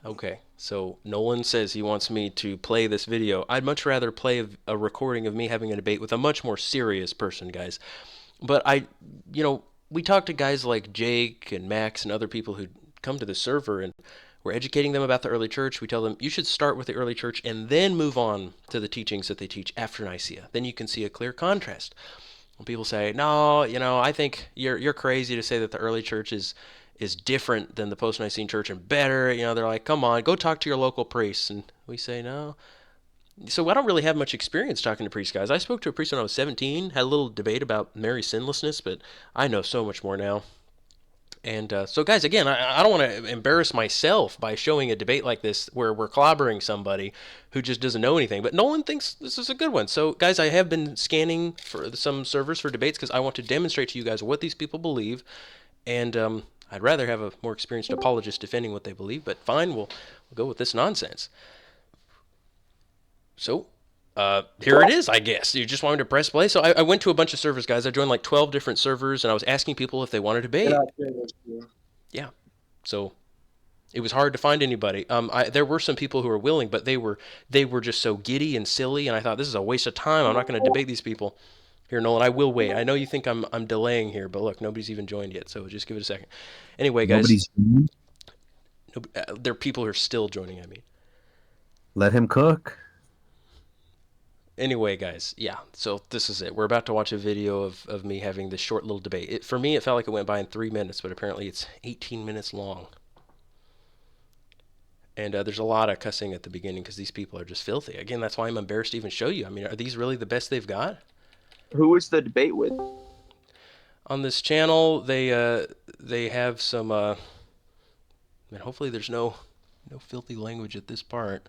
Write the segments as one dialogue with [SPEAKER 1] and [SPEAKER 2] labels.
[SPEAKER 1] Okay, so Nolan says he wants me to play this video. I'd much rather play a recording of me having a debate with a much more serious person, guys. But we talk to guys like Jake and Max and other people who come to the server, and we're educating them about the early church. We tell them you should start with the early church and then move on to the teachings that they teach after Nicaea. Then you can see a clear contrast. When people say, "No, I think you're crazy to say that the early church is different than the post-Nicene church and better," they're like, "Come on, go talk to your local priests." And we say, "No." So I don't really have much experience talking to priests, guys. I spoke to a priest when I was 17, had a little debate about Mary's sinlessness, but I know so much more now. And so, guys, again, I don't want to embarrass myself by showing a debate like this where we're clobbering somebody who just doesn't know anything. But Nolan thinks this is a good one. So, guys, I have been scanning for some servers for debates because I want to demonstrate to you guys what these people believe. And I'd rather have a more experienced apologist defending what they believe, but fine, we'll go with this nonsense. So, here it is, I guess. You just wanted to press play. So I went to a bunch of servers, guys. I joined like 12 different servers, and I was asking people if they wanted to
[SPEAKER 2] Get
[SPEAKER 1] debate.
[SPEAKER 2] out there, let's go.
[SPEAKER 1] Yeah. So it was hard to find anybody. There were some people who were willing, but they were just so giddy and silly, and I thought this is a waste of time. I'm not going to debate these people. Here, Nolan, I will wait. I know you think I'm delaying here, but look, nobody's even joined yet, so just give it a second. Anyway, guys,
[SPEAKER 3] Nobody's.
[SPEAKER 1] there are people who are still joining. I mean,
[SPEAKER 3] Let him cook.
[SPEAKER 1] anyway, guys, yeah. So this is it. We're about to watch a video of me having this short little debate. For me, it felt like it went by in 3 minutes, but apparently it's 18 minutes long. And there's a lot of cussing at the beginning because these people are just filthy. Again, that's why I'm embarrassed to even show you. I mean, are these really the best they've got?
[SPEAKER 2] Who was the debate with?
[SPEAKER 1] On this channel, they have some. And hopefully, there's no filthy language at this part.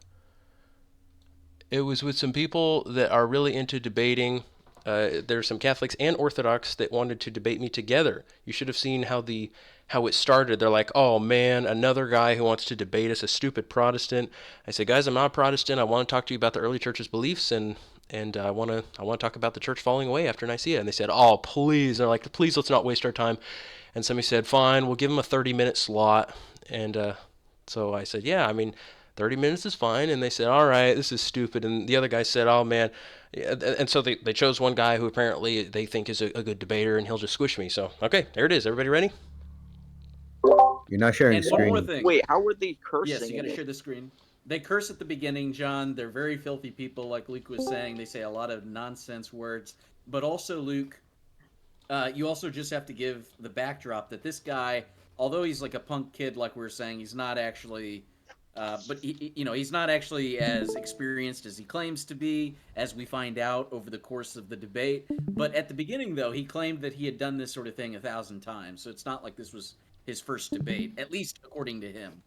[SPEAKER 1] It was with some people that are really into debating. There's some Catholics and Orthodox that wanted to debate me together. You should have seen how it started. They're like, "Oh man, another guy who wants to debate us, a stupid Protestant." I said, "Guys, I'm not a Protestant. I want to talk to you about the early church's beliefs, and I want to talk about the church falling away after Nicaea." And they said, "Oh, please." They're like, "Please, let's not waste our time." And somebody said, "Fine, we'll give him a 30-minute slot." And so I said, "Yeah, I mean, 30 minutes is fine." And they said, "All right, this is stupid." And the other guy said, "Oh man." Yeah, and so they chose one guy who apparently they think is a good debater, and he'll just squish me. So, okay, there it is. Everybody ready?
[SPEAKER 3] You're not sharing
[SPEAKER 4] And one more
[SPEAKER 3] screen.
[SPEAKER 4] thing.
[SPEAKER 2] Wait, how were they
[SPEAKER 4] Yes,
[SPEAKER 2] cursing
[SPEAKER 4] you got to
[SPEAKER 2] in
[SPEAKER 4] share
[SPEAKER 2] it?
[SPEAKER 4] the screen. They curse at the beginning, John. They're very filthy people, like Luke was saying. They say a lot of nonsense words. But also, Luke, you also just have to give the backdrop that this guy, although he's like a punk kid, like we were saying, he's not actually. But he's not actually as experienced as he claims to be, as we find out over the course of the debate. But at the beginning, though, he claimed that he had done this sort of thing 1,000 times. So it's not like this was his first debate, at least according to him.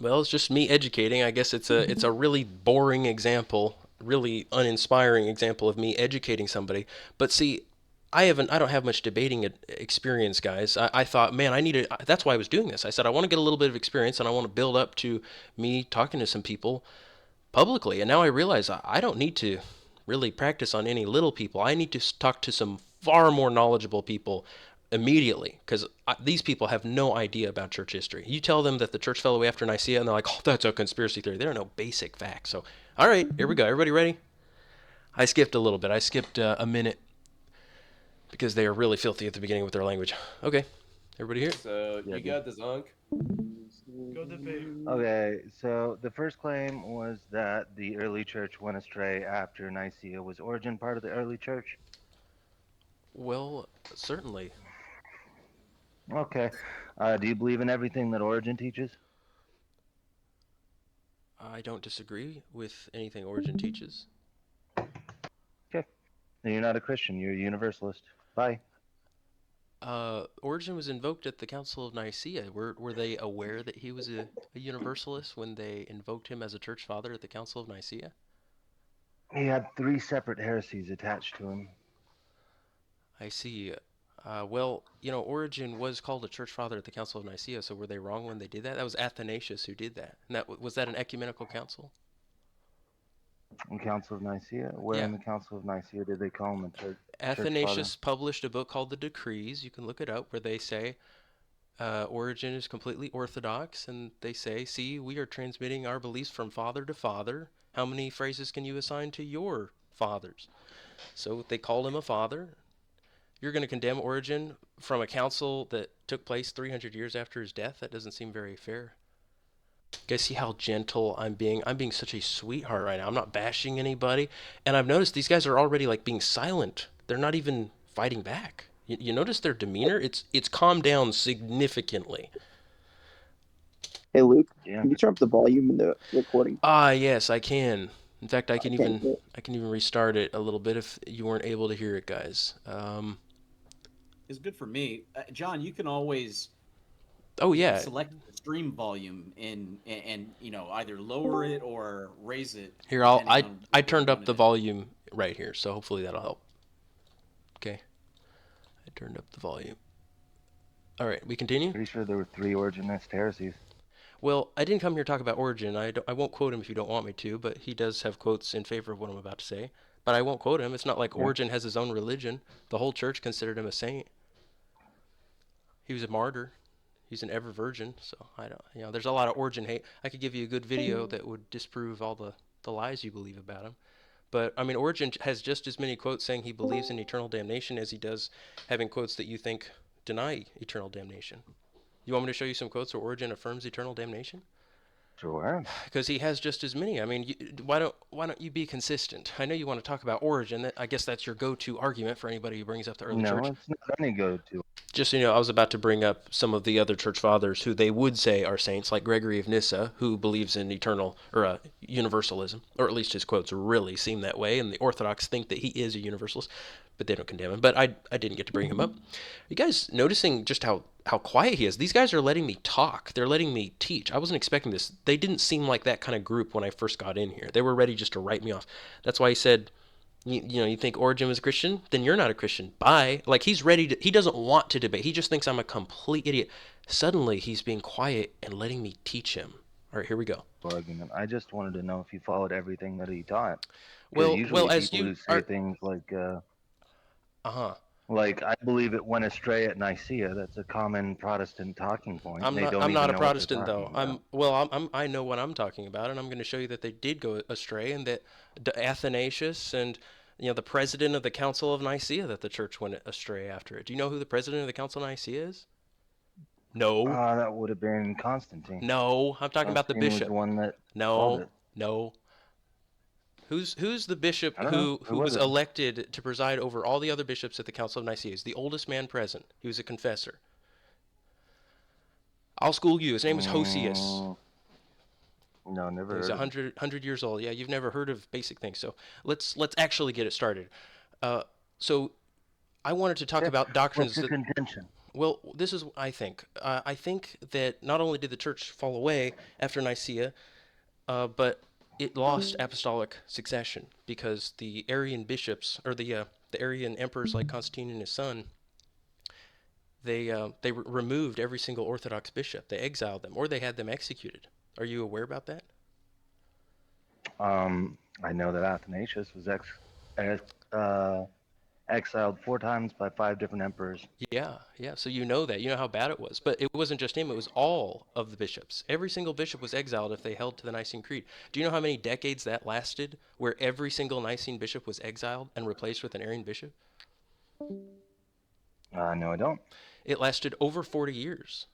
[SPEAKER 1] Well, it's just me educating. I guess it's a really boring example, really uninspiring example of me educating somebody. But see, I don't have much debating experience, guys. I thought, man, I needed. That's why I was doing this. I said I want to get a little bit of experience and I want to build up to me talking to some people publicly. And now I realize I don't need to really practice on any little people. I need to talk to some far more knowledgeable people immediately because these people have no idea about church history. You tell them that the church fell away after Nicaea, and they're like, "Oh, that's a conspiracy theory." They don't know basic facts. So, all right, here we go. Everybody ready? I skipped a little bit. I skipped a minute because they are really filthy at the beginning with their language. Okay, everybody here?
[SPEAKER 5] So
[SPEAKER 6] Yeah,
[SPEAKER 5] you
[SPEAKER 6] dude.
[SPEAKER 5] got this, Unc.
[SPEAKER 7] Go debate.
[SPEAKER 6] Okay, so the first claim was that the early church went astray after Nicaea. Was Origen part of the early church?
[SPEAKER 1] Well, certainly.
[SPEAKER 6] Okay. Do you believe in everything that Origen teaches?
[SPEAKER 1] I don't disagree with anything Origin teaches.
[SPEAKER 6] Okay. Then you're not a Christian. You're a Universalist. Bye.
[SPEAKER 1] Origin was invoked at the Council of Nicaea. Were they aware that he was a Universalist when they invoked him as a church father at the Council of Nicaea?
[SPEAKER 6] He had 3 separate heresies attached to him.
[SPEAKER 1] I see. Well, Origen was called a church father at the Council of Nicaea, so were they wrong when they did that? That was Athanasius who did that. And was that an ecumenical council?
[SPEAKER 6] In Council of Nicaea? Where
[SPEAKER 1] Yeah.
[SPEAKER 6] in the Council of Nicaea did they call him a church father?
[SPEAKER 1] Athanasius published a book called the Decrees. You can look it up, where they say Origen is completely Orthodox, and they say, see, we are transmitting our beliefs from father to father. How many phrases can you assign to your fathers? So they called him a father. You're going to condemn Origen from a council that took place 300 years after his death? That doesn't seem very fair. You guys see how gentle I'm being? I'm being such a sweetheart right now. I'm not bashing anybody. And I've noticed these guys are already like being silent. They're not even fighting back. You notice their demeanor? It's calmed down significantly.
[SPEAKER 2] Hey Luke,
[SPEAKER 6] Yeah.
[SPEAKER 2] can you turn up the volume in the recording?
[SPEAKER 1] Ah, yes, I can. In fact, I
[SPEAKER 2] I
[SPEAKER 1] can
[SPEAKER 2] can't
[SPEAKER 1] even
[SPEAKER 2] hear it.
[SPEAKER 1] I can even restart it a little bit if you weren't able to hear it, guys.
[SPEAKER 4] It's good for me. John, you can always
[SPEAKER 1] Oh yeah.
[SPEAKER 4] select the stream volume and either lower it or raise it
[SPEAKER 1] Here,
[SPEAKER 4] depending
[SPEAKER 1] I
[SPEAKER 4] on
[SPEAKER 1] I
[SPEAKER 4] what you
[SPEAKER 1] turned up
[SPEAKER 4] want
[SPEAKER 1] the
[SPEAKER 4] it at.
[SPEAKER 1] volume right here, so hopefully that'll help. Okay, I turned up the volume. All right, we continue.
[SPEAKER 6] Pretty sure there were 3 Origenist heresies.
[SPEAKER 1] Well, I didn't come here to talk about Origen. I won't quote him if you don't want me to, but he does have quotes in favor of what I'm about to say. But I won't quote him. It's not like
[SPEAKER 6] Yeah.
[SPEAKER 1] Origen has his own religion. The whole church considered him a saint. He was a martyr. He's an ever virgin. So I don't, there's a lot of Origen hate. I could give you a good video that would disprove all the lies you believe about him. But I mean, Origen has just as many quotes saying he believes in eternal damnation as he does having quotes that you think deny eternal damnation. You want me to show you some quotes where Origen affirms eternal damnation?
[SPEAKER 6] Sure.
[SPEAKER 1] Because he has just as many. I mean, why don't you be consistent? I know you want to talk about Origen. I guess that's your go-to argument for anybody who brings up the early
[SPEAKER 6] No,
[SPEAKER 1] church.
[SPEAKER 6] it's not any go-to.
[SPEAKER 1] Just so you know, I was about to bring up some of the other church fathers who they would say are saints, like Gregory of Nyssa, who believes in eternal or universalism, or at least his quotes really seem that way, and the Orthodox think that he is a universalist, but they don't condemn him. But I didn't get to bring him up. You guys noticing just how quiet he is? These guys are letting me talk. They're letting me teach. I wasn't expecting this. They didn't seem like that kind of group when I first got in here. They were ready just to write me off. That's why he said, you think Origen was a Christian? Then you're not a Christian. Bye. Like he's ready to. He doesn't want to debate. He just thinks I'm a complete idiot. Suddenly he's being quiet and letting me teach him. All right, here we go.
[SPEAKER 6] Argument. I just wanted to know if you followed everything that he taught. Because
[SPEAKER 1] Well,
[SPEAKER 6] usually
[SPEAKER 1] as
[SPEAKER 6] people
[SPEAKER 1] you
[SPEAKER 6] who say
[SPEAKER 1] are,
[SPEAKER 6] things
[SPEAKER 1] uh-huh.
[SPEAKER 6] like I believe it went astray at Nicaea. That's a common Protestant talking point.
[SPEAKER 1] I'm
[SPEAKER 6] They
[SPEAKER 1] not.
[SPEAKER 6] don't
[SPEAKER 1] I'm not
[SPEAKER 6] even
[SPEAKER 1] a
[SPEAKER 6] know what they're
[SPEAKER 1] Protestant
[SPEAKER 6] talking
[SPEAKER 1] though.
[SPEAKER 6] about.
[SPEAKER 1] I know what I'm talking about, and I'm going to show you that they did go astray, and that Athanasius and the president of the Council of Nicaea, that the church went astray after it. Do you know who the president of the Council of Nicaea is? No.
[SPEAKER 6] That would have been Constantine.
[SPEAKER 1] No. I'm talking about the
[SPEAKER 6] Constantine was the
[SPEAKER 1] bishop.
[SPEAKER 6] one that called
[SPEAKER 1] No.
[SPEAKER 6] it.
[SPEAKER 1] No. Who's the bishop
[SPEAKER 6] I don't know.
[SPEAKER 1] who
[SPEAKER 6] Who was
[SPEAKER 1] was
[SPEAKER 6] it?
[SPEAKER 1] elected to preside over all the other bishops at the Council of Nicaea? He's the oldest man present. He was a confessor. I'll school you. His name was Hosius.
[SPEAKER 6] No, never
[SPEAKER 1] He's
[SPEAKER 6] heard of him.
[SPEAKER 1] 100 years old. Yeah, you've never heard of basic things. So let's actually get it started. So I wanted to talk
[SPEAKER 6] Okay.
[SPEAKER 1] about doctrines
[SPEAKER 6] What's your
[SPEAKER 1] that.
[SPEAKER 6] contention?
[SPEAKER 1] Well, this is what I think. I think that not only did the church fall away after Nicaea, but it lost apostolic succession because the Arian bishops or the Arian emperors like Constantine and his son, they removed every single Orthodox bishop. They exiled them or they had them executed. Are you aware about that?
[SPEAKER 6] I know that Athanasius was exiled 4 times by 5 different emperors.
[SPEAKER 1] Yeah, yeah. So you know that. You know how bad it was. But it wasn't just him, it was all of the bishops. Every single bishop was exiled if they held to the Nicene Creed. Do you know how many decades that lasted where every single Nicene bishop was exiled and replaced with an Arian bishop?
[SPEAKER 6] No, I don't.
[SPEAKER 1] It lasted over 40 years.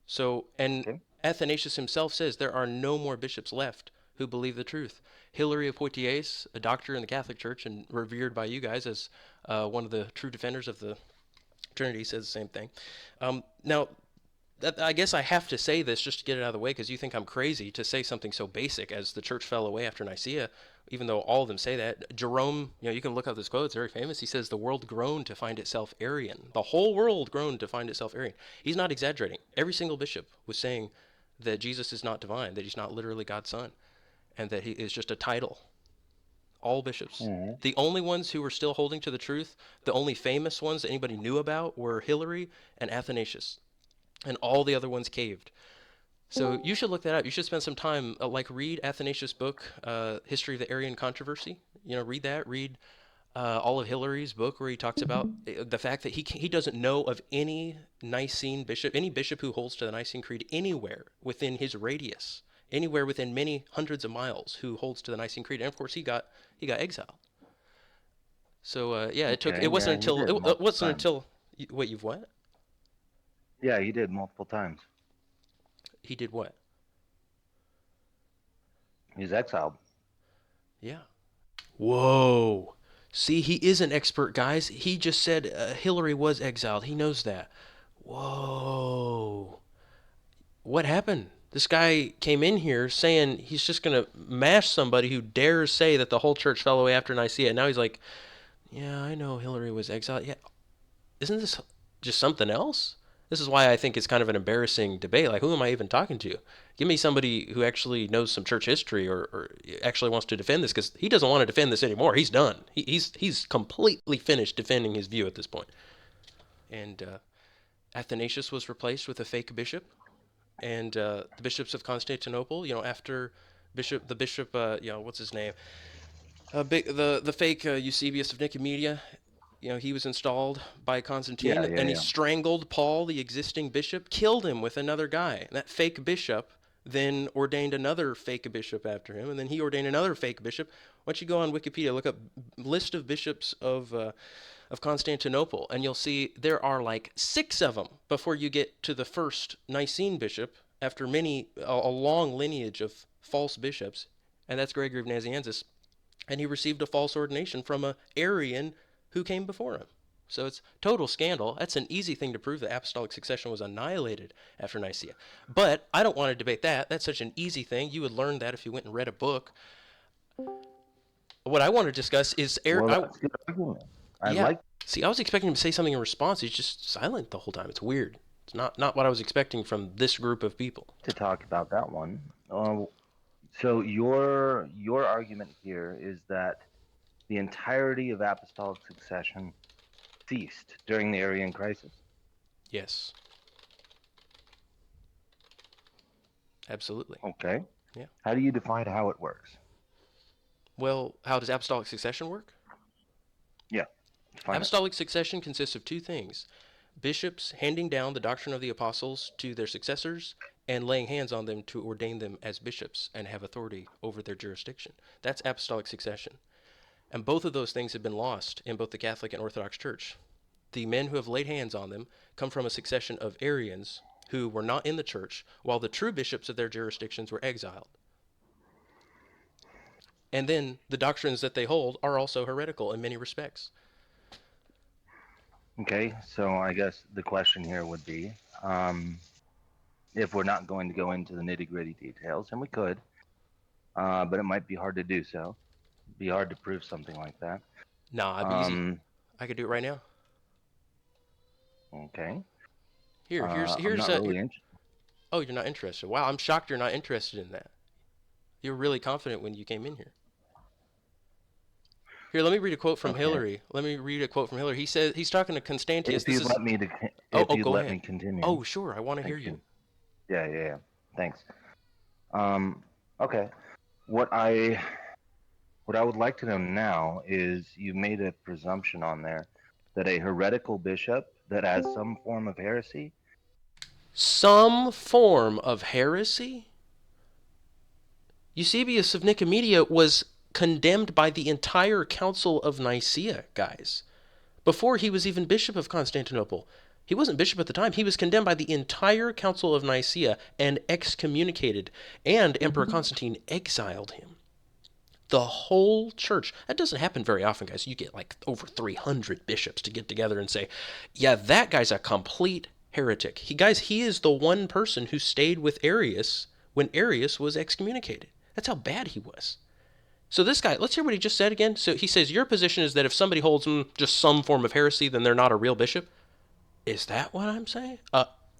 [SPEAKER 1] So, and
[SPEAKER 6] Okay.
[SPEAKER 1] Athanasius himself says there are no more bishops left who believe the truth. Hilary of Poitiers, a doctor in the Catholic Church and revered by you guys as one of the true defenders of the Trinity, says the same thing. Now, I guess I have to say this just to get it out of the way because you think I'm crazy to say something so basic as the church fell away after Nicaea, even though all of them say that. Jerome, you can look up this quote, it's very famous. He says, the world groaned to find itself Arian. The whole world groaned to find itself Arian. He's not exaggerating. Every single bishop was saying that Jesus is not divine, that he's not literally God's son, and that he is just a title. All bishops.
[SPEAKER 6] Mhm.
[SPEAKER 1] The only ones who were still holding to the truth, the only famous ones that anybody knew about were Hilary and Athanasius. And all the other ones caved. So you should look that up. You should spend some time, read Athanasius' book, History of the Arian Controversy. Read that. Read all of Hillary's book where he talks about the fact that he doesn't know of any Nicene bishop, any bishop who holds to the Nicene Creed anywhere within his radius, anywhere within many hundreds of miles who holds to the Nicene Creed. And of course, he got exiled. So yeah,
[SPEAKER 6] Okay,
[SPEAKER 1] it wasn't
[SPEAKER 6] yeah, he
[SPEAKER 1] until
[SPEAKER 6] did
[SPEAKER 1] it
[SPEAKER 6] multiple
[SPEAKER 1] wasn't
[SPEAKER 6] times.
[SPEAKER 1] until what you've what?
[SPEAKER 6] Yeah, he did multiple times.
[SPEAKER 1] He did what?
[SPEAKER 6] He's exiled.
[SPEAKER 1] Yeah. Whoa. See, he is an expert, guys. He just said Hillary was exiled. He knows that. Whoa. What happened? This guy came in here saying he's just going to mash somebody who dares say that the whole church fell away after Nicaea. And now he's like, yeah, I know Hillary was exiled. Yeah. Isn't this just something else? This is why I think it's kind of an embarrassing debate. Like, who am I even talking to? Give me somebody who actually knows some church history or actually wants to defend this, because he doesn't want to defend this anymore. He's done. He's completely finished defending his view at this point. And Athanasius was replaced with a fake bishop, and the bishops of Constantinople, after the bishop, what's his name? The fake Eusebius of Nicomedia, he was installed by Constantine,
[SPEAKER 6] Yeah, yeah,
[SPEAKER 1] and he
[SPEAKER 6] yeah.
[SPEAKER 1] strangled Paul, the existing bishop, killed him with another guy. And that fake bishop then ordained another fake bishop after him, and then he ordained another fake bishop. Why don't you go on Wikipedia, look up list of bishops of Constantinople, and you'll see there are like 6 of them before you get to the first Nicene bishop after a long lineage of false bishops, and that's Gregory of Nazianzus. And he received a false ordination from a Arian who came before him. So it's total scandal. That's an easy thing to prove that apostolic succession was annihilated after Nicaea. But I don't want to debate that. That's such an easy thing. You would learn that if you went and read a book. What I want to discuss is
[SPEAKER 6] Well, that's a good argument. I
[SPEAKER 1] yeah.
[SPEAKER 6] like
[SPEAKER 1] See, I was expecting him to say something in response. He's just silent the whole time. It's weird. It's not what I was expecting from this group of people.
[SPEAKER 6] to talk about that one. So your argument here is that the entirety of apostolic succession ceased during the Arian crisis.
[SPEAKER 1] Yes. Absolutely.
[SPEAKER 6] Okay.
[SPEAKER 1] Yeah.
[SPEAKER 6] How do you define how it works?
[SPEAKER 1] Well, how does apostolic succession work?
[SPEAKER 6] Yeah. Define it.
[SPEAKER 1] Apostolic succession consists of 2 things: bishops handing down the doctrine of the apostles to their successors and laying hands on them to ordain them as bishops and have authority over their jurisdiction. That's apostolic succession. And both of those things have been lost in both the Catholic and Orthodox Church. The men who have laid hands on them come from a succession of Arians who were not in the church, while the true bishops of their jurisdictions were exiled. And then the doctrines that they hold are also heretical in many respects.
[SPEAKER 6] Okay, so I guess the question here would be, if we're not going to go into the nitty-gritty details, and we could, but it might be hard to do so. It'd be hard to prove something like that.
[SPEAKER 1] Nah, it'd be easy. I could do it right now.
[SPEAKER 6] Okay.
[SPEAKER 1] Here's
[SPEAKER 6] I'm not really interested.
[SPEAKER 1] Oh, you're not interested. Wow, I'm shocked you're not interested in that. You were really confident when you came in here. Here, let me read a quote from Hillary. He says he's talking to Constantius.
[SPEAKER 6] If you'd let me
[SPEAKER 1] me
[SPEAKER 6] continue.
[SPEAKER 1] Oh, sure. I want to hear you.
[SPEAKER 6] Yeah. Thanks. Okay. What I would like to know now is, you made a presumption on there that a heretical bishop that has some form of heresy.
[SPEAKER 1] Some form of heresy? Eusebius of Nicomedia was condemned by the entire Council of Nicaea, guys. Before he was even bishop of Constantinople. He wasn't bishop at the time. He was condemned by the entire Council of Nicaea and excommunicated, and Emperor Constantine exiled him. The whole church. That doesn't happen very often, guys. You get like over 300 bishops to get together and say, yeah, that guy's a complete heretic. He is the one person who stayed with Arius when Arius was excommunicated. That's how bad he was. So this guy, let's hear what he just said again. So he says, your position is that if somebody holds just some form of heresy, then they're not a real bishop. Is that what I'm saying?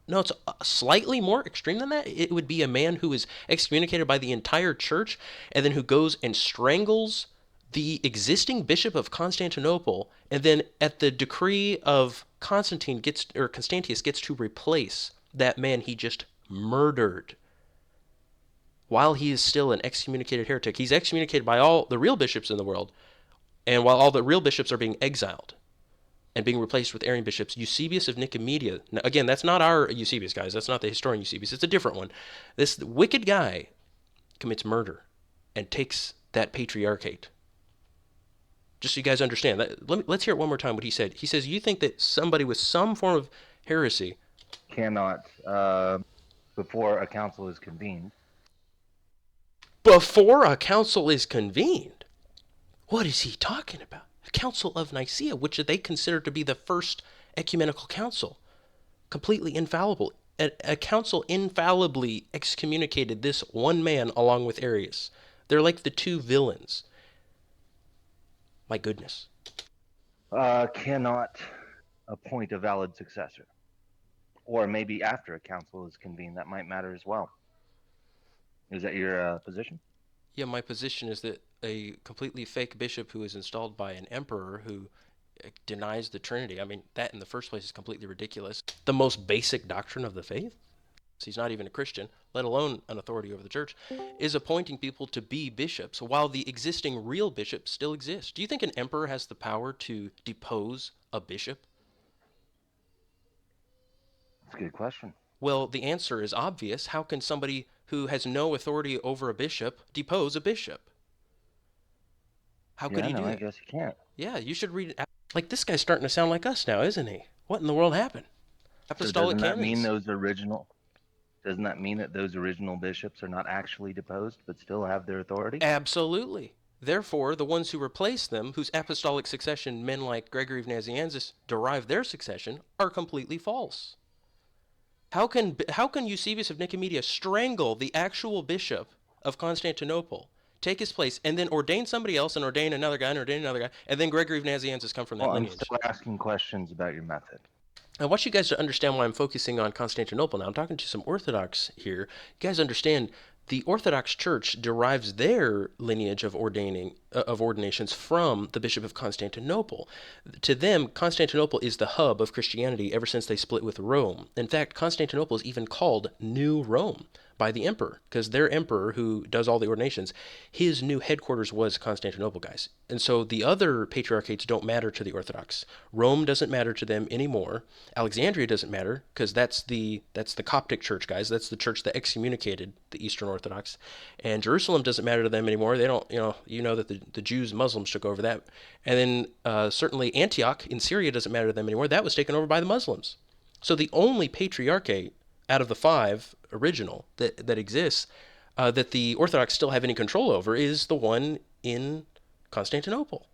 [SPEAKER 1] No, it's slightly more extreme than that. It would be a man who is excommunicated by the entire church and then who goes and strangles the existing bishop of Constantinople, and then at the decree of Constantius gets to replace that man he just murdered while he is still an excommunicated heretic. He's excommunicated by all the real bishops in the world, And while all the real bishops are being exiled and being replaced with Arian bishops, Eusebius of Nicomedia, now again, that's not our Eusebius, guys. That's not the historian Eusebius. It's a different one. This wicked guy commits murder and takes that patriarchate. Just so you guys understand, let's hear it one more time what he said. He says, you think that somebody with some form of heresy
[SPEAKER 6] cannot, before a council is convened.
[SPEAKER 1] Before a council is convened? What is he talking about? A Council of Nicaea, which they consider to be the first ecumenical council, completely infallible. A council infallibly excommunicated this one man along with Arius. They're like the two villains. My goodness.
[SPEAKER 6] Cannot appoint a valid successor. Or maybe after a council is convened, that might matter as well. Is that your position?
[SPEAKER 1] Yeah, my position is that a completely fake bishop who is installed by an emperor who denies the Trinity, I mean, that in the first place is completely ridiculous. The most basic doctrine of the faith, he's not even a Christian, let alone an authority over the church, is appointing people to be bishops while the existing real bishops still exist. Do you think an emperor has the power to depose a bishop?
[SPEAKER 6] That's a good question.
[SPEAKER 1] Well, the answer is obvious. How can somebody who has no authority over a bishop depose a bishop? How could he do
[SPEAKER 6] I
[SPEAKER 1] that?
[SPEAKER 6] guess you can't.
[SPEAKER 1] Yeah, you should read it. Like, this guy's starting to sound like us now, isn't he? What in the world happened? Apostolic
[SPEAKER 6] Doesn't that mean
[SPEAKER 1] canons.
[SPEAKER 6] doesn't that mean that those original bishops are not actually deposed but still have their authority?
[SPEAKER 1] Absolutely. Therefore, the ones who replace them, whose apostolic succession men like Gregory of Nazianzus derive their succession, are completely false. How can Eusebius of Nicomedia strangle the actual bishop of Constantinople, take his place, and then ordain somebody else and ordain another guy and ordain another guy, and then Gregory of Nazianzus come from that
[SPEAKER 6] Well, I'm
[SPEAKER 1] lineage?
[SPEAKER 6] still asking questions about your method.
[SPEAKER 1] I want you guys to understand why I'm focusing on Constantinople now. I'm talking to some Orthodox here. You guys understand the Orthodox Church derives their lineage of ordinations from the Bishop of Constantinople. To them, Constantinople is the hub of Christianity ever since they split with Rome. In fact, Constantinople is even called New Rome by the emperor, because their emperor, who does all the ordinations, his new headquarters was Constantinople, guys. And so the other patriarchates don't matter to the Orthodox. Rome doesn't matter to them anymore. Alexandria doesn't matter, because that's the Coptic church, guys. That's the church that excommunicated the Eastern Orthodox. And Jerusalem doesn't matter to them anymore. They don't, you know that the Jews, Muslims took over that. And then certainly Antioch in Syria doesn't matter to them anymore. That was taken over by the Muslims. So the only patriarchate out of the five original that exists that the Orthodox still have any control over is the one in Constantinople.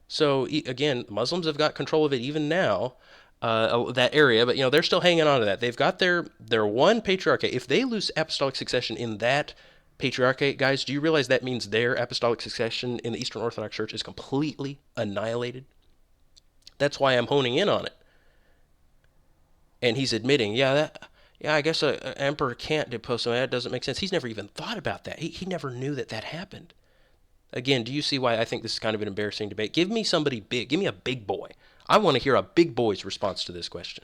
[SPEAKER 1] So again, Muslims have got control of it even now, that area, but they're still hanging on to that. They've got their one patriarchate. If they lose apostolic succession in that patriarchate, guys, do you realize that means their apostolic succession in the Eastern Orthodox Church is completely annihilated? That's why I'm honing in on it. And he's admitting, yeah, I guess an emperor can't depose someone. That doesn't make sense. He's never even thought about that. He never knew that happened. Again, do you see why I think this is kind of an embarrassing debate? Give me somebody big. Give me a big boy. I want to hear a big boy's response to this question.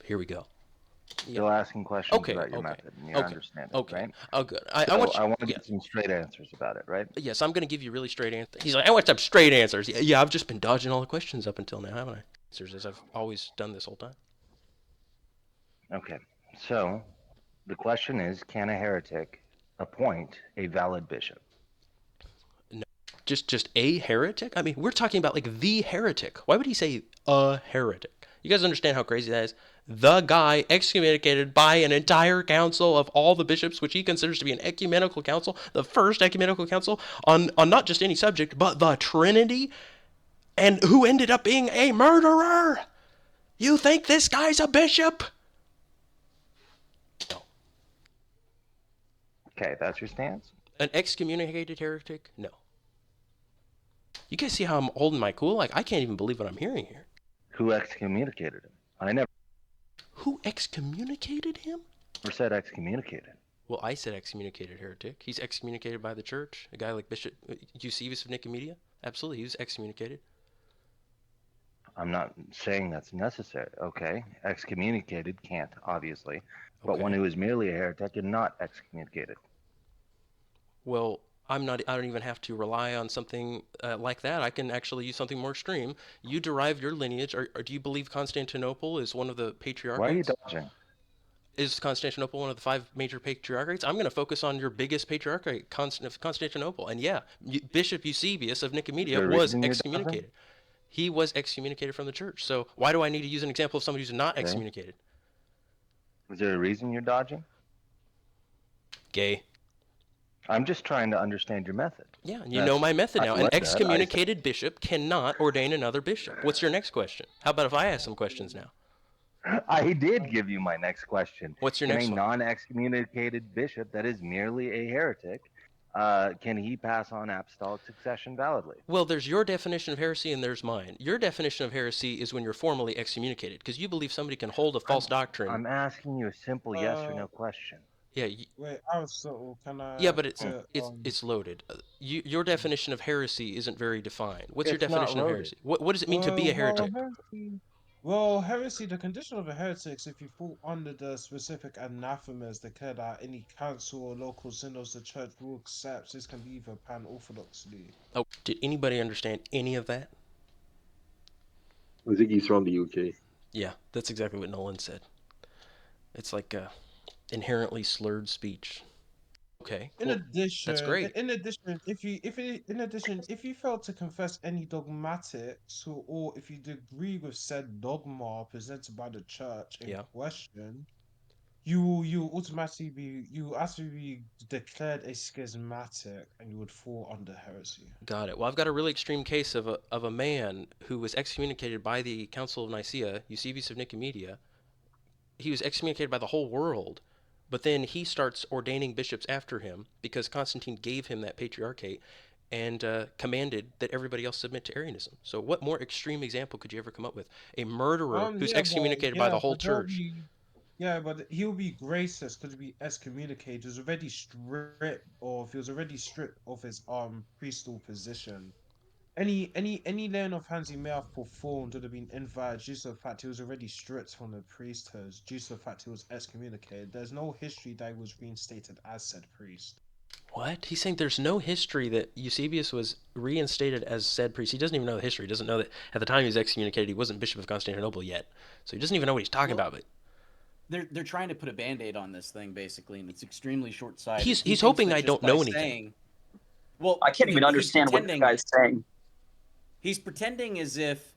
[SPEAKER 1] Here we go.
[SPEAKER 6] Still asking questions about your method and your understanding, right?
[SPEAKER 1] Oh, good.
[SPEAKER 6] I want to get some straight answers about it, right?
[SPEAKER 1] Yes, I'm going to give you really straight answers. He's like, I want some straight answers. Yeah, I've just been dodging all the questions up until now, haven't I? Answers as I've always done this whole time.
[SPEAKER 6] Okay, so the question is, can a heretic appoint a valid bishop?
[SPEAKER 1] No, just a heretic? I mean, we're talking about like the heretic. Why would he say a heretic? You guys understand how crazy that is? The guy excommunicated by an entire council of all the bishops, which he considers to be an ecumenical council, the first ecumenical council on not just any subject, but the Trinity, and who ended up being a murderer. You think this guy's a bishop? No.
[SPEAKER 6] Okay, that's your stance?
[SPEAKER 1] An excommunicated heretic? No. You guys see how I'm holding my cool? Like, I can't even believe what I'm hearing here.
[SPEAKER 6] Who excommunicated him? I never
[SPEAKER 1] Who excommunicated him?
[SPEAKER 6] said excommunicated.
[SPEAKER 1] Well, I said excommunicated heretic. He's excommunicated by the church. A guy like Bishop Eusebius of Nicomedia? Absolutely, he was excommunicated.
[SPEAKER 6] I'm not saying that's necessary. Okay, excommunicated can't, obviously. But
[SPEAKER 1] Okay.
[SPEAKER 6] one who is merely a heretic and not excommunicated.
[SPEAKER 1] Well, I don't even have to rely on something like that. I can actually use something more extreme. You derive your lineage, or do you believe Constantinople is one of the
[SPEAKER 6] Why are you
[SPEAKER 1] patriarchates?
[SPEAKER 6] dodging?
[SPEAKER 1] Is Constantinople one of the five major patriarchates? I'm going to focus on your biggest patriarchate, Constantinople. And yeah, Bishop Eusebius of
[SPEAKER 6] Is
[SPEAKER 1] Nicomedia
[SPEAKER 6] there a
[SPEAKER 1] was
[SPEAKER 6] reason you're dodging?
[SPEAKER 1] excommunicated. He was excommunicated from the church. So why do I need to use an example of somebody who's not
[SPEAKER 6] Okay.
[SPEAKER 1] excommunicated?
[SPEAKER 6] Is there a reason you're dodging?
[SPEAKER 1] Gay.
[SPEAKER 6] I'm just trying to understand your method.
[SPEAKER 1] Yeah, and you know my method
[SPEAKER 6] I
[SPEAKER 1] now. An
[SPEAKER 6] read that. I said
[SPEAKER 1] excommunicated bishop cannot ordain another bishop. What's your next question? How about if I ask some questions now?
[SPEAKER 6] I did give you my next question.
[SPEAKER 1] What's your
[SPEAKER 6] Can a
[SPEAKER 1] next one?
[SPEAKER 6] non-excommunicated bishop that is merely a heretic, can he pass on apostolic succession validly?
[SPEAKER 1] Well, there's your definition of heresy and there's mine. Your definition of heresy is when you're formally excommunicated, because you believe somebody can hold a false doctrine.
[SPEAKER 6] I'm asking you a simple yes or no question.
[SPEAKER 1] Yeah,
[SPEAKER 7] Wait, Aristotle, can
[SPEAKER 1] yeah,
[SPEAKER 7] I
[SPEAKER 1] but it's
[SPEAKER 7] get
[SPEAKER 1] it's loaded. Your definition of heresy isn't very defined. What's your
[SPEAKER 6] It's not
[SPEAKER 1] definition of
[SPEAKER 6] loaded.
[SPEAKER 1] heresy? What does it mean to be a heretic?
[SPEAKER 7] heresy, the condition of a heretic is if you fall under the specific anathemas declared at any council or local synods the church will accept. This can be either pan-orthodoxy.
[SPEAKER 1] Oh, did anybody understand any of that?
[SPEAKER 5] I think he's from the UK.
[SPEAKER 1] Yeah, that's exactly what Nolan said. It's like inherently slurred speech. Okay,
[SPEAKER 7] In
[SPEAKER 1] well, that's
[SPEAKER 7] addition,
[SPEAKER 1] great.
[SPEAKER 7] if you fail to confess any dogmatics or if you agree with said dogma presented by the church in
[SPEAKER 1] Yeah,
[SPEAKER 7] question, you automatically be declared a schismatic and you would fall under heresy.
[SPEAKER 1] got it. Well, I've got a really extreme case of a man who was excommunicated by the Council of Nicaea, Eusebius of Nicomedia. He was excommunicated by the whole world, but then he starts ordaining bishops after him because Constantine gave him that patriarchate and commanded that everybody else submit to Arianism. So, what more extreme example could you ever come up with? A murderer who's excommunicated by the whole church.
[SPEAKER 7] But he'll be graceless because he'll be excommunicated. He was already stripped of his priestly position. Any laying of hands he may have performed would have been invalid due to the fact he was already stripped from the priesthood, due to the fact he was excommunicated. There's no history that he was reinstated as said priest.
[SPEAKER 1] What? He's saying there's no history that Eusebius was reinstated as said priest. He doesn't even know the history. He doesn't know that at the time he was excommunicated, he wasn't Bishop of Constantinople yet. So he doesn't even know what he's talking
[SPEAKER 4] Well,
[SPEAKER 1] about. But
[SPEAKER 4] they're trying to put a band-aid on this thing basically, and it's extremely short-sighted.
[SPEAKER 1] he's
[SPEAKER 4] He
[SPEAKER 1] he's
[SPEAKER 4] thinks
[SPEAKER 1] hoping
[SPEAKER 4] that
[SPEAKER 1] I
[SPEAKER 4] just
[SPEAKER 1] don't
[SPEAKER 4] by
[SPEAKER 1] know anything.
[SPEAKER 4] saying, well,
[SPEAKER 2] I can't even
[SPEAKER 4] he's
[SPEAKER 2] understand what this
[SPEAKER 4] pretending.
[SPEAKER 2] guy's saying.
[SPEAKER 4] He's pretending as if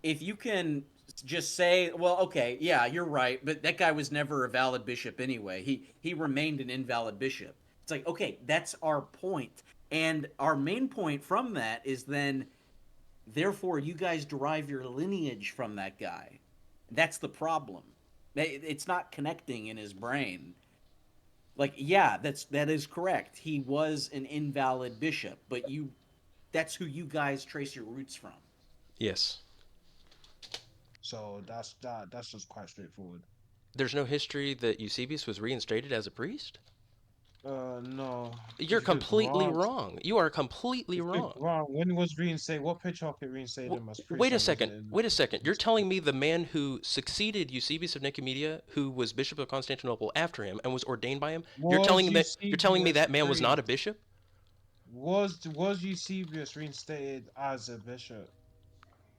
[SPEAKER 4] you can just say, well, okay, yeah, you're right, but that guy was never a valid bishop anyway. He remained an invalid bishop. It's like, okay, that's our point. And our main point from that is then, therefore, you guys derive your lineage from that guy. That's the problem. It's not connecting in his brain. Like, yeah, that is correct. He was an invalid bishop, but that's who you guys trace your roots from.
[SPEAKER 1] Yes.
[SPEAKER 7] So that's just quite straightforward.
[SPEAKER 1] There's no history that Eusebius was reinstated as a priest?
[SPEAKER 7] No.
[SPEAKER 1] You're completely wrong. You are completely wrong.
[SPEAKER 7] When was reinstated? What patriarchate reinstated him as priest?
[SPEAKER 1] Wait a second. Wait a second. You're telling me the man who succeeded Eusebius of Nicomedia, who was Bishop of Constantinople after him and was ordained by him, you're telling me that man was not a bishop?
[SPEAKER 7] Was Eusebius reinstated as a bishop?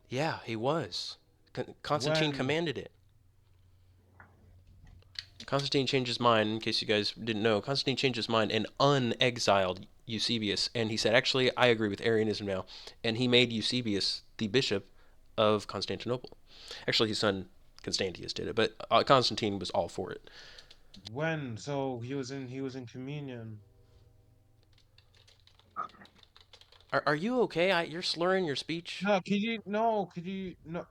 [SPEAKER 1] Yeah, he was. Constantine commanded it. Constantine changed his mind, in case you guys didn't know. Constantine changed his mind and unexiled Eusebius. And he said, actually, I agree with Arianism now. And he made Eusebius the bishop of Constantinople. Actually, his son Constantius did it, but Constantine was all for it.
[SPEAKER 7] When? So he was in communion.
[SPEAKER 1] Are you okay? You're slurring your speech.
[SPEAKER 7] No,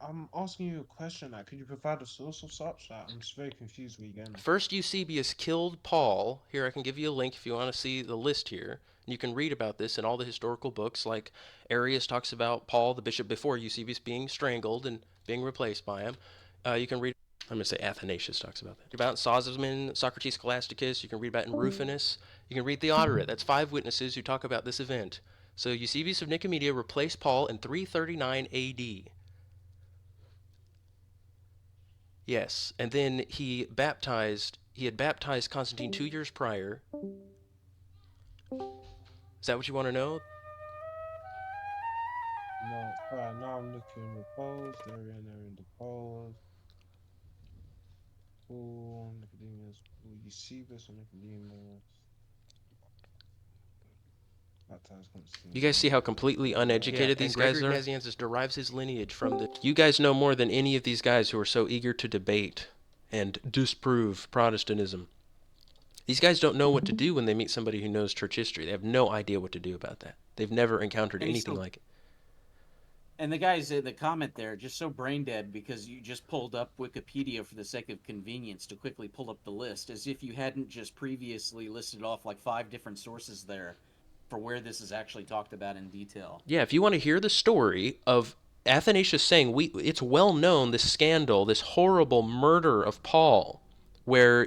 [SPEAKER 7] I'm asking you a question. Could you provide a source of such? I'm just very confused again.
[SPEAKER 1] First, Eusebius killed Paul. Here, I can give you a link if you want to see the list here. You can read about this in all the historical books, like Arius talks about Paul, the bishop before Eusebius, being strangled and being replaced by him. You can read, I'm going to say Athanasius talks about that. About Sosman, Socrates Scholasticus. You can read about in Rufinus. You can read Theodoret. That's 5 witnesses who talk about this event. So Eusebius of Nicomedia replaced Paul in 339 AD. Yes, and then he had baptized Constantine 2 years prior. that what you want to know?
[SPEAKER 7] No, alright, now I'm looking deposed, Arian deposed. Oh, Nicodemus, Eusebius or Nicodemus. Baptized
[SPEAKER 1] You guys see how completely uneducated these guys are? Nazianzus derives his lineage from the... You guys know more than any of these guys who are so eager to debate and disprove Protestantism. These guys don't know what to do when they meet somebody who knows church history. They have no idea what to do about that. They've never encountered anything like it.
[SPEAKER 4] And the guys in the comment there just so brain dead because you just pulled up Wikipedia for the sake of convenience to quickly pull up the list, as if you hadn't just previously listed off like 5 different sources there for where this is actually talked about in detail.
[SPEAKER 1] Yeah, if you want to hear the story of Athanasius saying, it's well known, this scandal, this horrible murder of Paul, where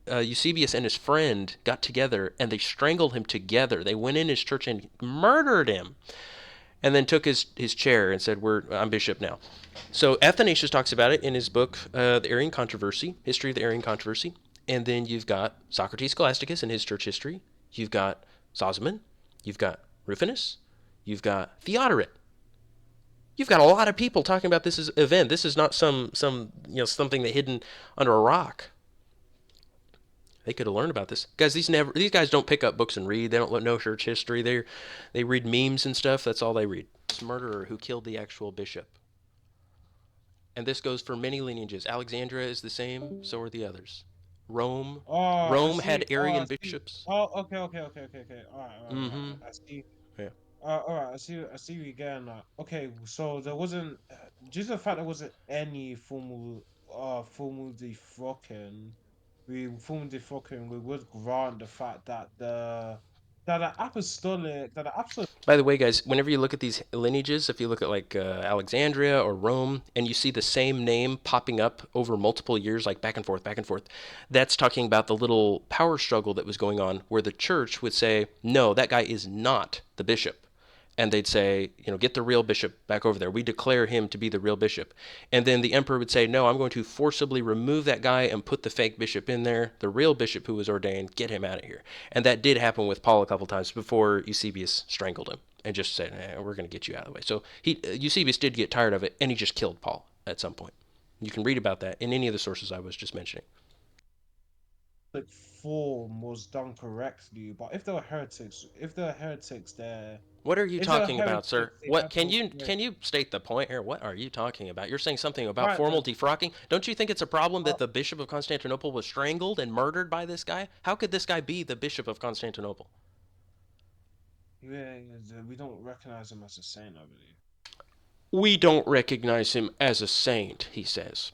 [SPEAKER 1] Eusebius and his friend got together and they strangled him together. They went in his church and murdered him, and then took his chair and said, I'm bishop now. So Athanasius talks about it in his book, The Arian Controversy, History of the Arian Controversy. And then you've got Socrates Scholasticus and his church history. You've got Sosman. You've got Rufinus. You've got Theodoret. You've got a lot of people talking about this event. This is not some something that hidden under a rock. They could have learned about this, guys. These guys don't pick up books and read. They don't know church history. They read memes and stuff. That's all they read. This murderer who killed the actual bishop. And this goes for many lineages. Alexandria is the same. So are the others. Rome had Arian bishops.
[SPEAKER 7] Oh, okay. All right. I see.
[SPEAKER 1] Yeah.
[SPEAKER 7] All right. I see you again. Okay, so there wasn't, just the fact there wasn't any formal defrocking. We would grant the fact that the apostolic.
[SPEAKER 1] By the way, guys, whenever you look at these lineages, if you look at like Alexandria or Rome, and you see the same name popping up over multiple years, like back and forth, that's talking about the little power struggle that was going on, where the church would say, no, that guy is not the bishop. And they'd say, get the real bishop back over there. We declare him to be the real bishop. And then the emperor would say, no, I'm going to forcibly remove that guy and put the fake bishop in there. The real bishop who was ordained, get him out of here. And that did happen with Paul a couple times before Eusebius strangled him and just said, we're going to get you out of the way. So Eusebius did get tired of it, and he just killed Paul at some point. You can read about that in any of the sources I was just mentioning.
[SPEAKER 7] The form was done correctly, but if there were heretics there.
[SPEAKER 1] What are you talking about, sir? What can you state the point here? What are you talking about? You're saying something about formal defrocking. Don't you think it's a problem that the Bishop of Constantinople was strangled and murdered by this guy? How could this guy be the Bishop of Constantinople?
[SPEAKER 7] Yeah, we don't recognize him as a saint, I believe.
[SPEAKER 1] We don't recognize him as a saint, he says.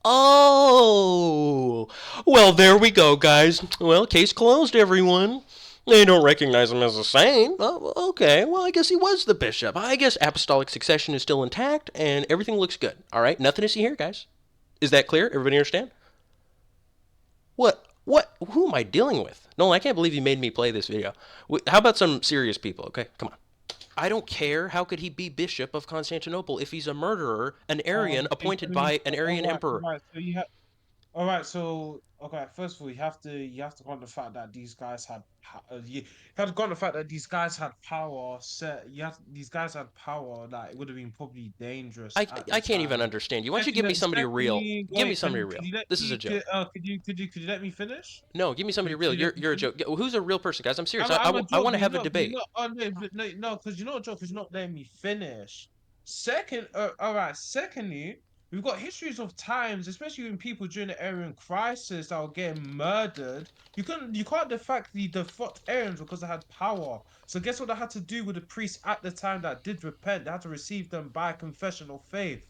[SPEAKER 1] Oh, well, there we go, guys. Well, case closed, everyone. They don't recognize him as a saint. Oh, okay, well, I guess he was the bishop. I guess apostolic succession is still intact, and everything looks good. All right, nothing to see here, guys. Is that clear? Everybody understand? What? Who am I dealing with? Nolan, I can't believe you made me play this video. How about some serious people, okay? Come on. I don't care. How could he be Bishop of Constantinople if he's a murderer, an Arian appointed by an Arian emperor?
[SPEAKER 7] All right, so first of all, you have to count the fact that these guys had power. These guys had power that it would have been probably dangerous.
[SPEAKER 1] I can't even understand you. Why don't you give me somebody real? Give me somebody real. This is a joke.
[SPEAKER 7] Could you let me finish?
[SPEAKER 1] No, give me somebody real. You're a joke. Who's a real person, guys? I'm serious. I want to have a debate.
[SPEAKER 7] No, because you're not a joke. Because you're not letting me finish. Secondly, we've got histories of times, especially when people during the Arian crisis that were getting murdered. You can't defect Arians because they had power. So guess what they had to do with the priests at the time that did repent? They had to receive them by confession of faith.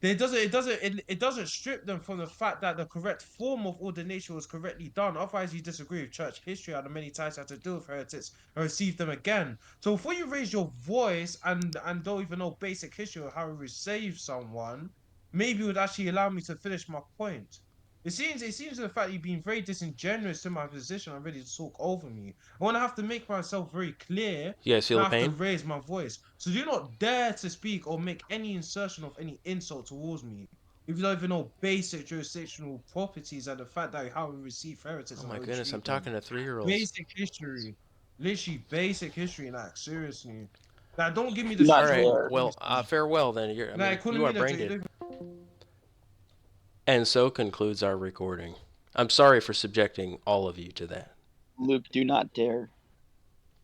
[SPEAKER 7] It doesn't strip them from the fact that the correct form of ordination was correctly done. Otherwise, you disagree with church history and the many times you had to deal with heretics and receive them again. So before you raise your voice and don't even know basic history of how to receive someone, maybe it would actually allow me to finish my point. It seems the fact that you've been very disingenuous to my position and ready to talk over me. I want to have to make myself very clear.
[SPEAKER 1] You guys feel the pain?
[SPEAKER 7] I have to raise my voice. So do not dare to speak or make any insertion of any insult towards me. If you don't even know basic jurisdictional properties and the fact that how we receive heretics.
[SPEAKER 1] Oh my goodness, I'm talking to 3-year-olds.
[SPEAKER 7] Basic history. literally basic history. Like seriously, like don't give me
[SPEAKER 2] Do
[SPEAKER 7] this
[SPEAKER 1] All
[SPEAKER 2] not
[SPEAKER 1] right.
[SPEAKER 7] Jehovah's
[SPEAKER 2] dare.
[SPEAKER 1] Well,
[SPEAKER 7] Witness.
[SPEAKER 1] farewell then.
[SPEAKER 7] Like calling
[SPEAKER 1] You
[SPEAKER 7] me
[SPEAKER 1] are
[SPEAKER 7] that
[SPEAKER 1] brain
[SPEAKER 7] Jay.
[SPEAKER 1] dead. And so concludes our recording. I'm sorry for subjecting all of you to that.
[SPEAKER 2] Luke, do not dare.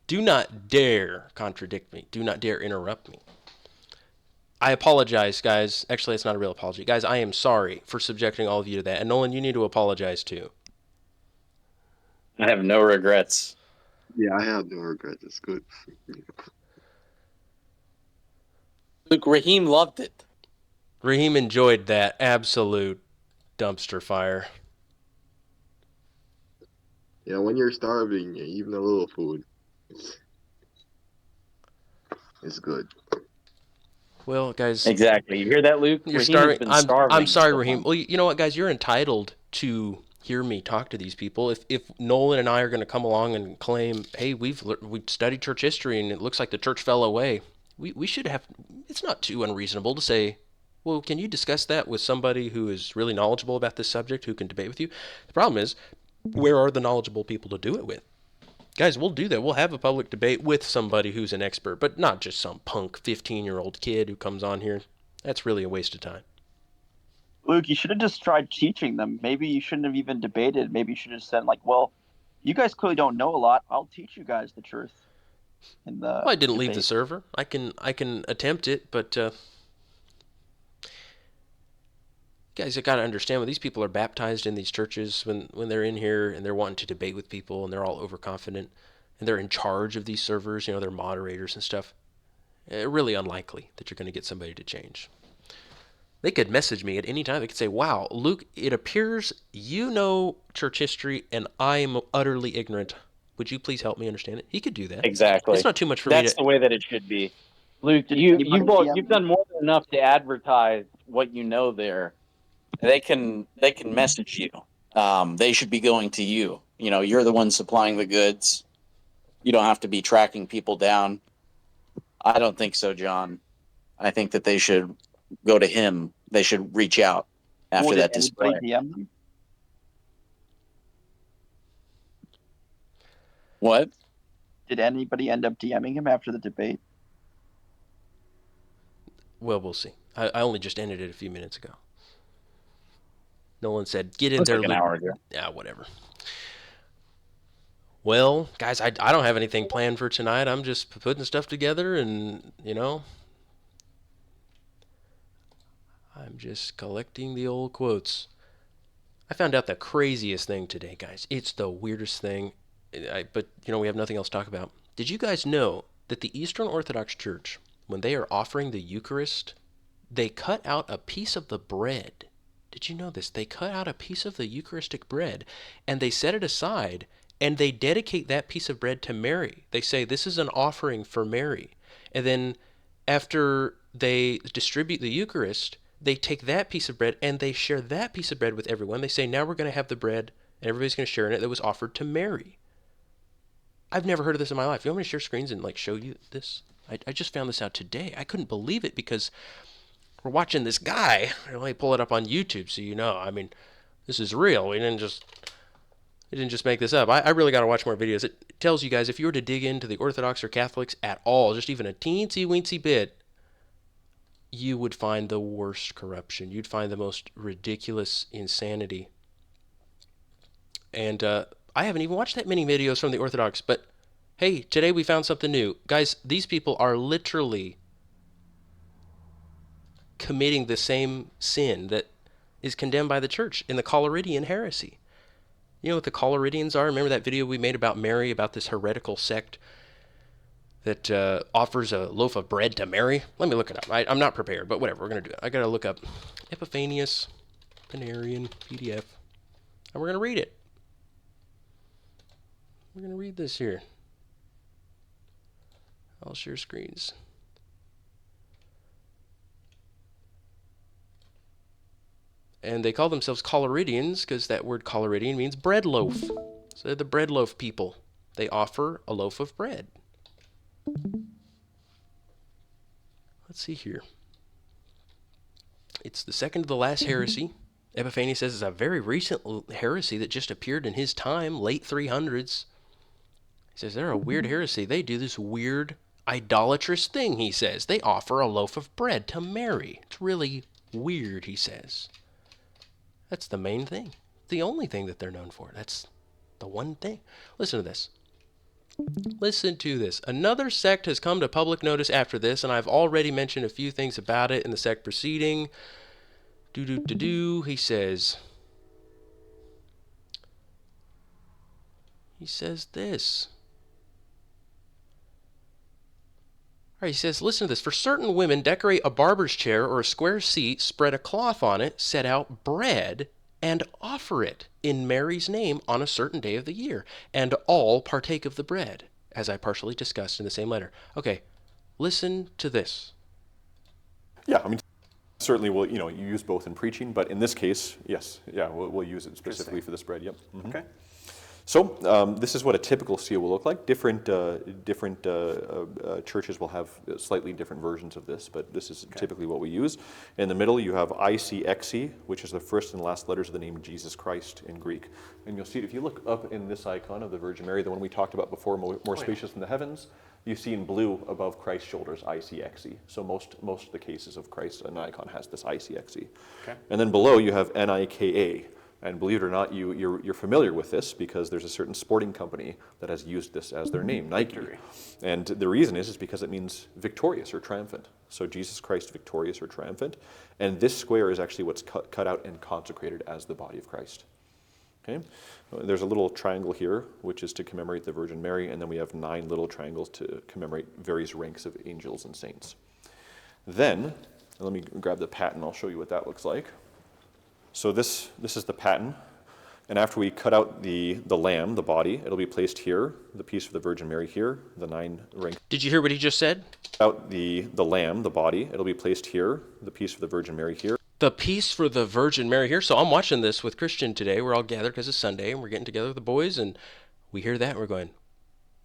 [SPEAKER 1] Do not dare contradict me. Do not dare interrupt me. I apologize, guys. Actually, it's not a real apology. Guys, I am sorry for subjecting all of you to that. And Nolan, you need to apologize too.
[SPEAKER 8] I have no regrets.
[SPEAKER 5] Yeah, I have no regrets. It's good.
[SPEAKER 8] Luke, Raheem loved it.
[SPEAKER 1] Raheem enjoyed that absolute dumpster fire.
[SPEAKER 5] Yeah, when you're starving, even a little food, it's, it's good.
[SPEAKER 1] Well, guys,
[SPEAKER 8] Exactly. You hear that, Luke?
[SPEAKER 1] you're
[SPEAKER 8] Raheem has
[SPEAKER 1] starving.
[SPEAKER 8] been
[SPEAKER 1] I'm
[SPEAKER 8] starving
[SPEAKER 1] sorry,
[SPEAKER 8] this whole
[SPEAKER 1] Raheem.
[SPEAKER 8] time.
[SPEAKER 1] Well, you know what, guys? You're entitled to hear me talk to these people. If Nolan and I are going to come along and claim, hey, we've studied church history and it looks like the church fell away, we should have. It's not too unreasonable to say, well, can you discuss that with somebody who is really knowledgeable about this subject, who can debate with you? The problem is, where are the knowledgeable people to do it with? Guys, we'll do that. We'll have a public debate with somebody who's an expert, but not just some punk 15-year-old kid who comes on here. That's really a waste of time.
[SPEAKER 2] Luke, you should have just tried teaching them. Maybe you shouldn't have even debated. Maybe you should have said, like, well, you guys clearly don't know a lot. I'll teach you guys the truth in the
[SPEAKER 1] Well, I didn't leave the
[SPEAKER 2] debate.
[SPEAKER 1] server. I can attempt it, but guys, you got to understand when these people are baptized in these churches, when they're in here and they're wanting to debate with people and they're all overconfident and they're in charge of these servers, they're moderators and stuff. Really unlikely that you're going to get somebody to change. They could message me at any time. They could say, wow, Luke, it appears you know church history and I'm utterly ignorant. Would you please help me understand it? He could do that.
[SPEAKER 8] Exactly.
[SPEAKER 1] It's not too much for me
[SPEAKER 8] That's
[SPEAKER 1] to.
[SPEAKER 8] the way that it should be. Luke,
[SPEAKER 2] Did
[SPEAKER 8] you've
[SPEAKER 2] anybody DM
[SPEAKER 8] you've
[SPEAKER 2] me?
[SPEAKER 8] done more than enough to advertise what you know there. They can message you. They should be going to you. You're the one supplying the goods. You don't have to be tracking people down. I don't think so, John. I think that they should go to him. They should reach out after
[SPEAKER 2] Well, did
[SPEAKER 8] that display.
[SPEAKER 2] anybody DM them?
[SPEAKER 8] What?
[SPEAKER 2] Did anybody end up DMing him after the debate?
[SPEAKER 1] Well, we'll see. I only just ended it a few minutes ago. Nolan said, get in
[SPEAKER 8] Looks
[SPEAKER 1] there,
[SPEAKER 8] like an
[SPEAKER 1] Luke.
[SPEAKER 8] hour ago.
[SPEAKER 1] Yeah, whatever. Well, guys, I don't have anything planned for tonight. I'm just putting stuff together and, I'm just collecting the old quotes. I found out the craziest thing today, guys. It's the weirdest thing, but, we have nothing else to talk about. Did you guys know that the Eastern Orthodox Church, when they are offering the Eucharist, they cut out a piece of the bread? Did you know this? They cut out a piece of the Eucharistic bread and they set it aside and they dedicate that piece of bread to Mary. They say, this is an offering for Mary. And then after they distribute the Eucharist, they take that piece of bread and they share that piece of bread with everyone. They say, now we're going to have the bread and everybody's going to share in it that was offered to Mary. I've never heard of this in my life. You want me to share screens and show you this? I just found this out today. I couldn't believe it because we're watching this guy. Let me pull it up on YouTube so you know. This is real. We didn't just make this up. I really got to watch more videos. It tells you guys if you were to dig into the Orthodox or Catholics at all, just even a teensy-weensy bit, you would find the worst corruption. You'd find the most ridiculous insanity. And I haven't even watched that many videos from the Orthodox, but hey, today we found something new. Guys, these people are literally committing the same sin that is condemned by the church in the Collyridian heresy. You know what the Collyridians are? Remember that video we made about Mary, about this heretical sect that offers a loaf of bread to Mary? Let me look it up. I'm not prepared, but whatever, we're going to do it. I got to look up Epiphanius, Panarian, PDF, and we're going to read it. We're going to read this here. I'll share screens. And they call themselves Collyridians because that word Collyridian means bread loaf. So they're the bread loaf people. They offer a loaf of bread. Let's see here. It's the second to the last heresy. Epiphanius says it's a very recent heresy that just appeared in his time, late 300s. He says they're a weird heresy. They do this weird idolatrous thing, he says. They offer a loaf of bread to Mary. It's really weird, he says. That's the main thing. The only thing that they're known for. That's the one thing. Listen to this. Listen to this. Another sect has come to public notice after this, and I've already mentioned a few things about it in the sect preceding. He says this. All right, he says, listen to this. For certain women, decorate a barber's chair or a square seat, spread a cloth on it, set out bread, and offer it in Mary's name on a certain day of the year. And all partake of the bread, as I partially discussed in the same letter. Okay, listen to this.
[SPEAKER 9] Yeah, I mean, certainly we'll, you use both in preaching, but in this case, yes, yeah, we'll use it specifically for this bread, yep. Mm-hmm. Okay. So this is what a typical seal will look like. Different churches will have slightly different versions of this, but this is typically what we use. In the middle, you have ICXE, which is the first and last letters of the name Jesus Christ in Greek. And you'll see it if you look up in this icon of the Virgin Mary, the one we talked about before, more spacious in the heavens, you see in blue above Christ's shoulders ICXE. So most of the cases of Christ, an icon has this ICXE. Okay. And then below you have NIKA. And believe it or not, you're familiar with this because there's a certain sporting company that has used this as their name, Nike. Victory. And the reason is because it means victorious or triumphant. So Jesus Christ victorious or triumphant. And this square is actually what's cut out and consecrated as the body of Christ. Okay? There's a little triangle here, which is to commemorate the Virgin Mary, and then we have 9 little triangles to commemorate various ranks of angels and saints. Then, let me grab the pattern, I'll show you what that looks like. So this is the pattern, and after we cut out the lamb, the body, it'll be placed here, the piece of the Virgin Mary here, the 9 rings.
[SPEAKER 1] Did you hear what he just said?
[SPEAKER 9] Out the lamb, the body, it'll be placed here, the piece of the Virgin Mary here.
[SPEAKER 1] The piece for the Virgin Mary here. So I'm watching this with Christian today. We're all gathered because it's Sunday, and we're getting together with the boys, and we hear that, and we're going,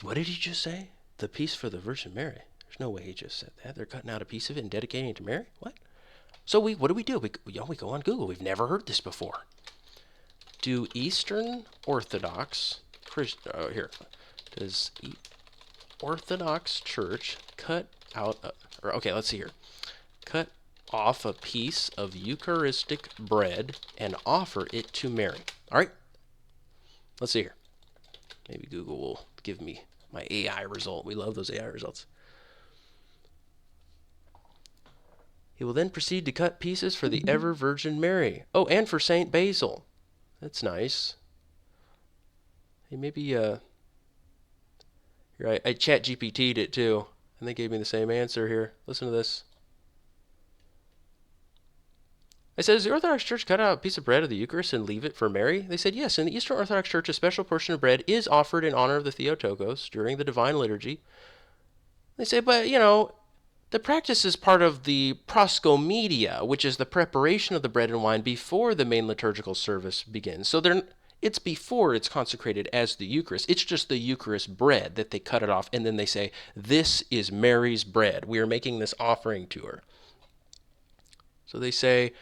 [SPEAKER 1] what did he just say? The piece for the Virgin Mary. There's no way he just said that. They're cutting out a piece of it and dedicating it to Mary? What? So what do? We go on Google. We've never heard this before. Do Eastern Orthodox does Orthodox Church cut out? Let's see here. Cut off a piece of Eucharistic bread and offer it to Mary. All right. Let's see here. Maybe Google will give me my AI result. We love those AI results. He will then proceed to cut pieces for the ever Virgin Mary. Oh, and for Saint Basil. That's nice. Hey, maybe here I chat GPT'd it too, and they gave me the same answer here. Listen to this. I said, does the Orthodox Church cut out a piece of bread of the Eucharist and leave it for Mary? They said, yes. In the Eastern Orthodox Church, a special portion of bread is offered in honor of the Theotokos during the Divine Liturgy. They say, but, the practice is part of the proscomedia, which is the preparation of the bread and wine before the main liturgical service begins. So it's before it's consecrated as the Eucharist. It's just the Eucharist bread that they cut it off, and then they say, this is Mary's bread. We are making this offering to her. So they say,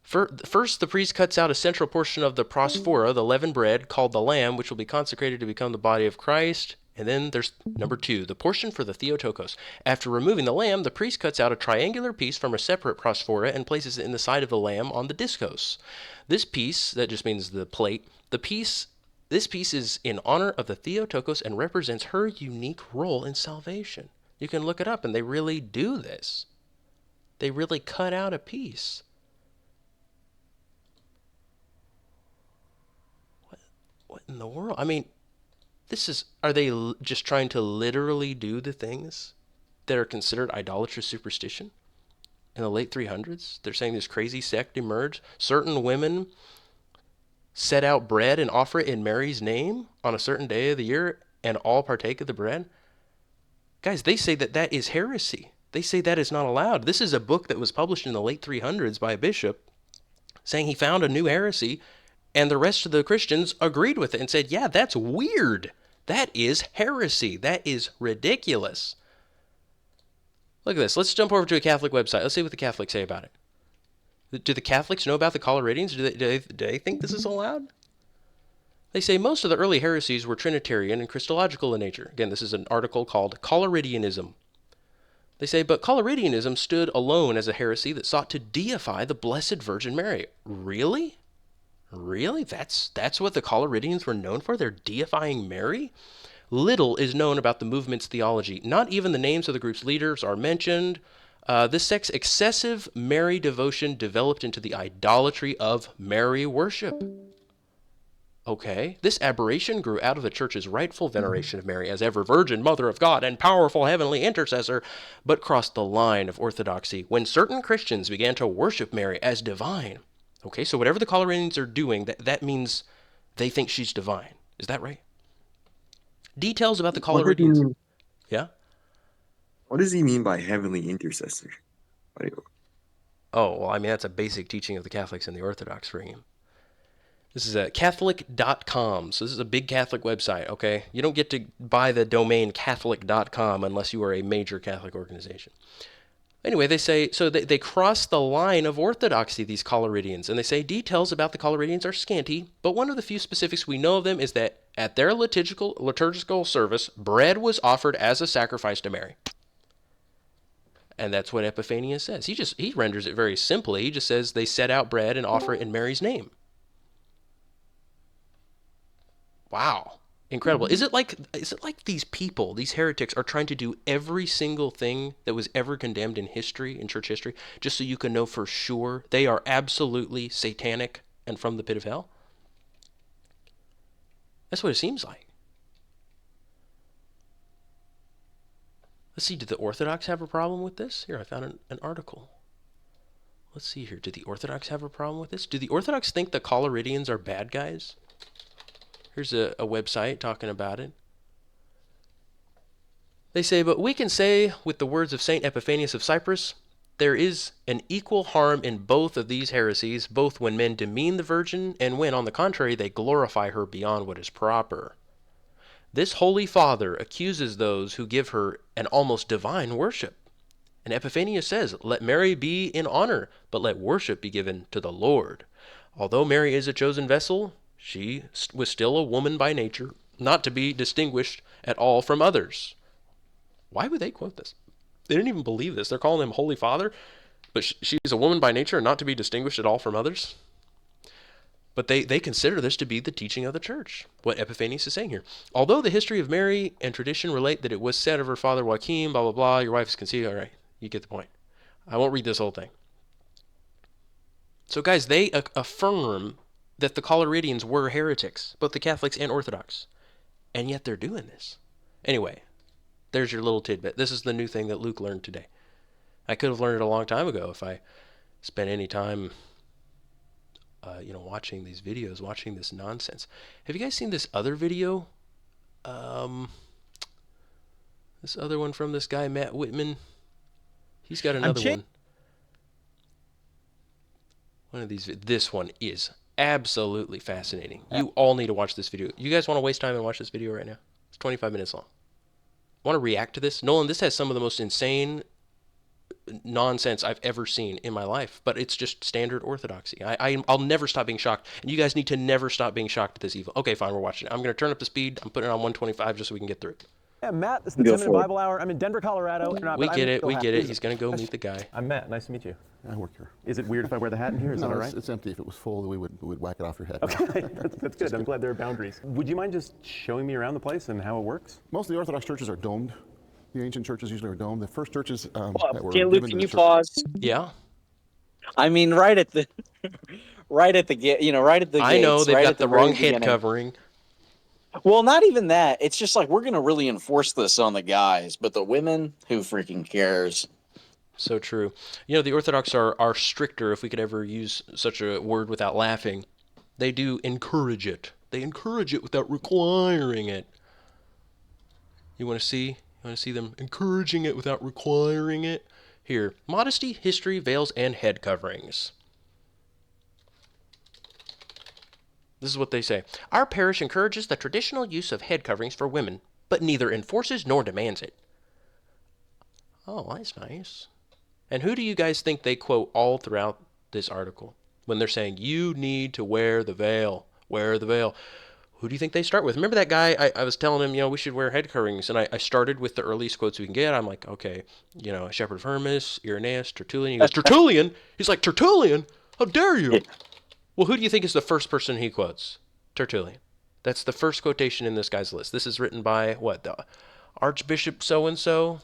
[SPEAKER 1] first the priest cuts out a central portion of the prosphora, the leavened bread, called the lamb, which will be consecrated to become the body of Christ. And then there's number 2, the portion for the Theotokos. After removing the lamb, the priest cuts out a triangular piece from a separate prosphora and places it in the side of the lamb on the diskos. This piece, that just means the plate, this piece is in honor of the Theotokos and represents her unique role in salvation. You can look it up, and they really do this. They really cut out a piece. What in the world? I mean, are they just trying to literally do the things that are considered idolatrous superstition? In the late 300s, they're saying this crazy sect emerged. Certain women set out bread and offer it in Mary's name on a certain day of the year, and all partake of the bread. Guys, they say that is heresy. They say that is not allowed. This is a book that was published in the late 300s by a bishop saying he found a new heresy, and the rest of the Christians agreed with it and said, yeah, that's weird. That is heresy. That is ridiculous. Look at this. Let's jump over to a Catholic website. Let's see what the Catholics say about it. Do the Catholics know about the Coloridians? Do they think this is allowed? They say most of the early heresies were Trinitarian and Christological in nature. Again, this is an article called Collyridianism. They say, but Collyridianism stood alone as a heresy that sought to deify the Blessed Virgin Mary. Really? Really? That's what the Collyridians were known for? They're deifying Mary? Little is known about the movement's theology. Not even the names of the group's leaders are mentioned. This sect's excessive Mary devotion developed into the idolatry of Mary worship. Okay, this aberration grew out of the church's rightful veneration of Mary as ever virgin, mother of God, and powerful heavenly intercessor, but crossed the line of orthodoxy when certain Christians began to worship Mary as divine. Okay, so whatever the Collyridians are doing, that means they think she's divine. Is that right? Details about the
[SPEAKER 10] What did he
[SPEAKER 1] Collyridians.
[SPEAKER 10] mean?
[SPEAKER 1] Yeah?
[SPEAKER 10] What does he mean by heavenly intercessor? Like,
[SPEAKER 1] Oh, well, I mean, that's a basic teaching of the Catholics and the Orthodox for him. This is Catholic.com. So this is a big Catholic website, okay? You don't get to buy the domain Catholic.com unless you are a major Catholic organization. Anyway, they say, so they cross the line of orthodoxy, these Collyridians, and they say details about the Collyridians are scanty, but one of the few specifics we know of them is that at their liturgical service, bread was offered as a sacrifice to Mary. And that's what Epiphanius says. He renders it very simply. He just says they set out bread and offer it in Mary's name. Wow. Incredible. Is it like these people, these heretics, are trying to do every single thing that was ever condemned in history, in church history, just so you can know for sure they are absolutely satanic and from the pit of hell? That's what it seems like. Let's see, did the Orthodox have a problem with this? Here, I found an article. Let's see here. Did the Orthodox have a problem with this? Do the Orthodox think the Collyridians are bad guys? Here's a website talking about it. They say, but we can say with the words of St. Epiphanius of Cyprus, there is an equal harm in both of these heresies, both when men demean the Virgin and when, on the contrary, they glorify her beyond what is proper. This Holy Father accuses those who give her an almost divine worship. And Epiphanius says, let Mary be in honor, but let worship be given to the Lord. Although Mary is a chosen vessel, she was still a woman by nature, not to be distinguished at all from others. Why would they quote this? They didn't even believe this. They're calling him Holy Father, but she's a woman by nature and not to be distinguished at all from others. But they consider this to be the teaching of the church, what Epiphanius is saying here. Although the history of Mary and tradition relate that it was said of her father Joachim, blah, blah, blah, your wife is conceived. All right, you get the point. I won't read this whole thing. So guys, they affirm that the Collyridians were heretics, both the Catholics and Orthodox. And yet they're doing this. Anyway, there's your little tidbit. This is the new thing that Luke learned today. I could have learned it a long time ago if I spent any time watching these videos, watching this nonsense. Have you guys seen this other video? This other one from this guy, Matt Whitman. He's got another one. One of these. This one is absolutely fascinating. You all need to watch this video. You guys want to waste time and watch this video right now? It's 25 minutes long. Want to react to this? Nolan, this has some of the most insane nonsense I've ever seen in my life, but it's just standard orthodoxy. I'll never stop being shocked, and you guys need to never stop being shocked at this evil. Okay, fine, we're watching it. I'm going to turn up the speed. I'm putting it on 125 just so we can get through it.
[SPEAKER 11] Yeah, Matt, this is the 10-minute Bible Hour. I'm in Denver, Colorado.
[SPEAKER 1] We get it. He's going to go meet the guy.
[SPEAKER 11] I'm Matt. Nice to meet you.
[SPEAKER 12] I work here.
[SPEAKER 11] Is it weird if I wear the hat in here? Is that all right?
[SPEAKER 12] It's empty. If it was full, we would whack it off your head.
[SPEAKER 11] Okay, that's good. I'm glad there are boundaries. Would you mind just showing me around the place and how it works?
[SPEAKER 12] Most of the Orthodox churches are domed. The ancient churches usually are domed. The first churches that were
[SPEAKER 8] Okay, Luke,
[SPEAKER 12] given
[SPEAKER 8] can
[SPEAKER 12] to
[SPEAKER 8] you
[SPEAKER 12] the church.
[SPEAKER 8] pause?
[SPEAKER 1] Yeah.
[SPEAKER 8] I mean, right at the gate.
[SPEAKER 1] I know they've
[SPEAKER 8] right
[SPEAKER 1] got
[SPEAKER 8] at
[SPEAKER 1] the wrong head
[SPEAKER 8] beginning.
[SPEAKER 1] covering.
[SPEAKER 8] Well, not even that. It's just like we're going to really enforce this on the guys, but the women, who freaking cares?
[SPEAKER 1] So true. The Orthodox are stricter, if we could ever use such a word without laughing. They do encourage it. They encourage it without requiring it. You want to see them encouraging it without requiring it? Here, modesty, history, veils, and head coverings. This is what they say. Our parish encourages the traditional use of head coverings for women, but neither enforces nor demands it. Oh, that's nice. And who do you guys think they quote all throughout this article when they're saying, you need to wear the veil, wear the veil? who do you think they start with? Remember that guy? I was telling him, we should wear head coverings, and I started with the earliest quotes we can get. I'm like, okay, Shepherd of Hermas, Irenaeus, Tertullian. He goes, Tertullian? He's like, Tertullian? How dare you? Well, who do you think is the first person he quotes? Tertullian. That's the first quotation in this guy's list. This is written by, the Archbishop so-and-so,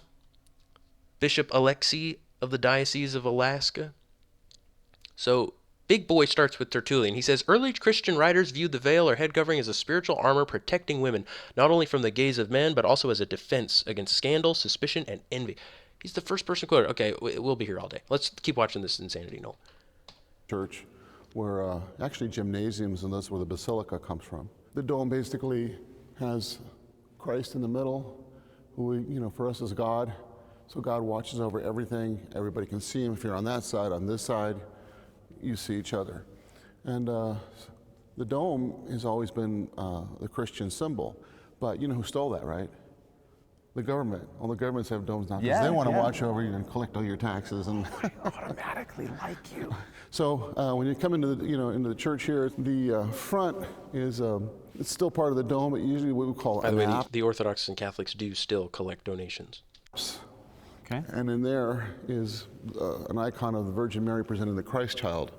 [SPEAKER 1] Bishop Alexei of the Diocese of Alaska. So, Big Boy starts with Tertullian. He says, early Christian writers viewed the veil or head covering as a spiritual armor protecting women, not only from the gaze of men, but also as a defense against scandal, suspicion, and envy. He's the first person quoted. Okay, we'll be here all day. Let's keep watching this insanity, Noel.
[SPEAKER 12] Church, where actually gymnasiums, and that's where the basilica comes from. The dome basically has Christ in the middle, who, for us is God. So God watches over everything. Everybody can see him. If you're on that side, on this side, you see each other. And the dome has always been the Christian symbol. But you know who stole that, right? The government. All the governments have domes now because they want to watch over you and collect all your taxes and
[SPEAKER 11] automatically like you.
[SPEAKER 12] So when you come into the church here, the front is it's still part of the dome, but usually what we call
[SPEAKER 1] By the way, the Orthodox and Catholics do still collect donations.
[SPEAKER 11] Okay.
[SPEAKER 12] And in there is an icon of the Virgin Mary presenting the Christ child.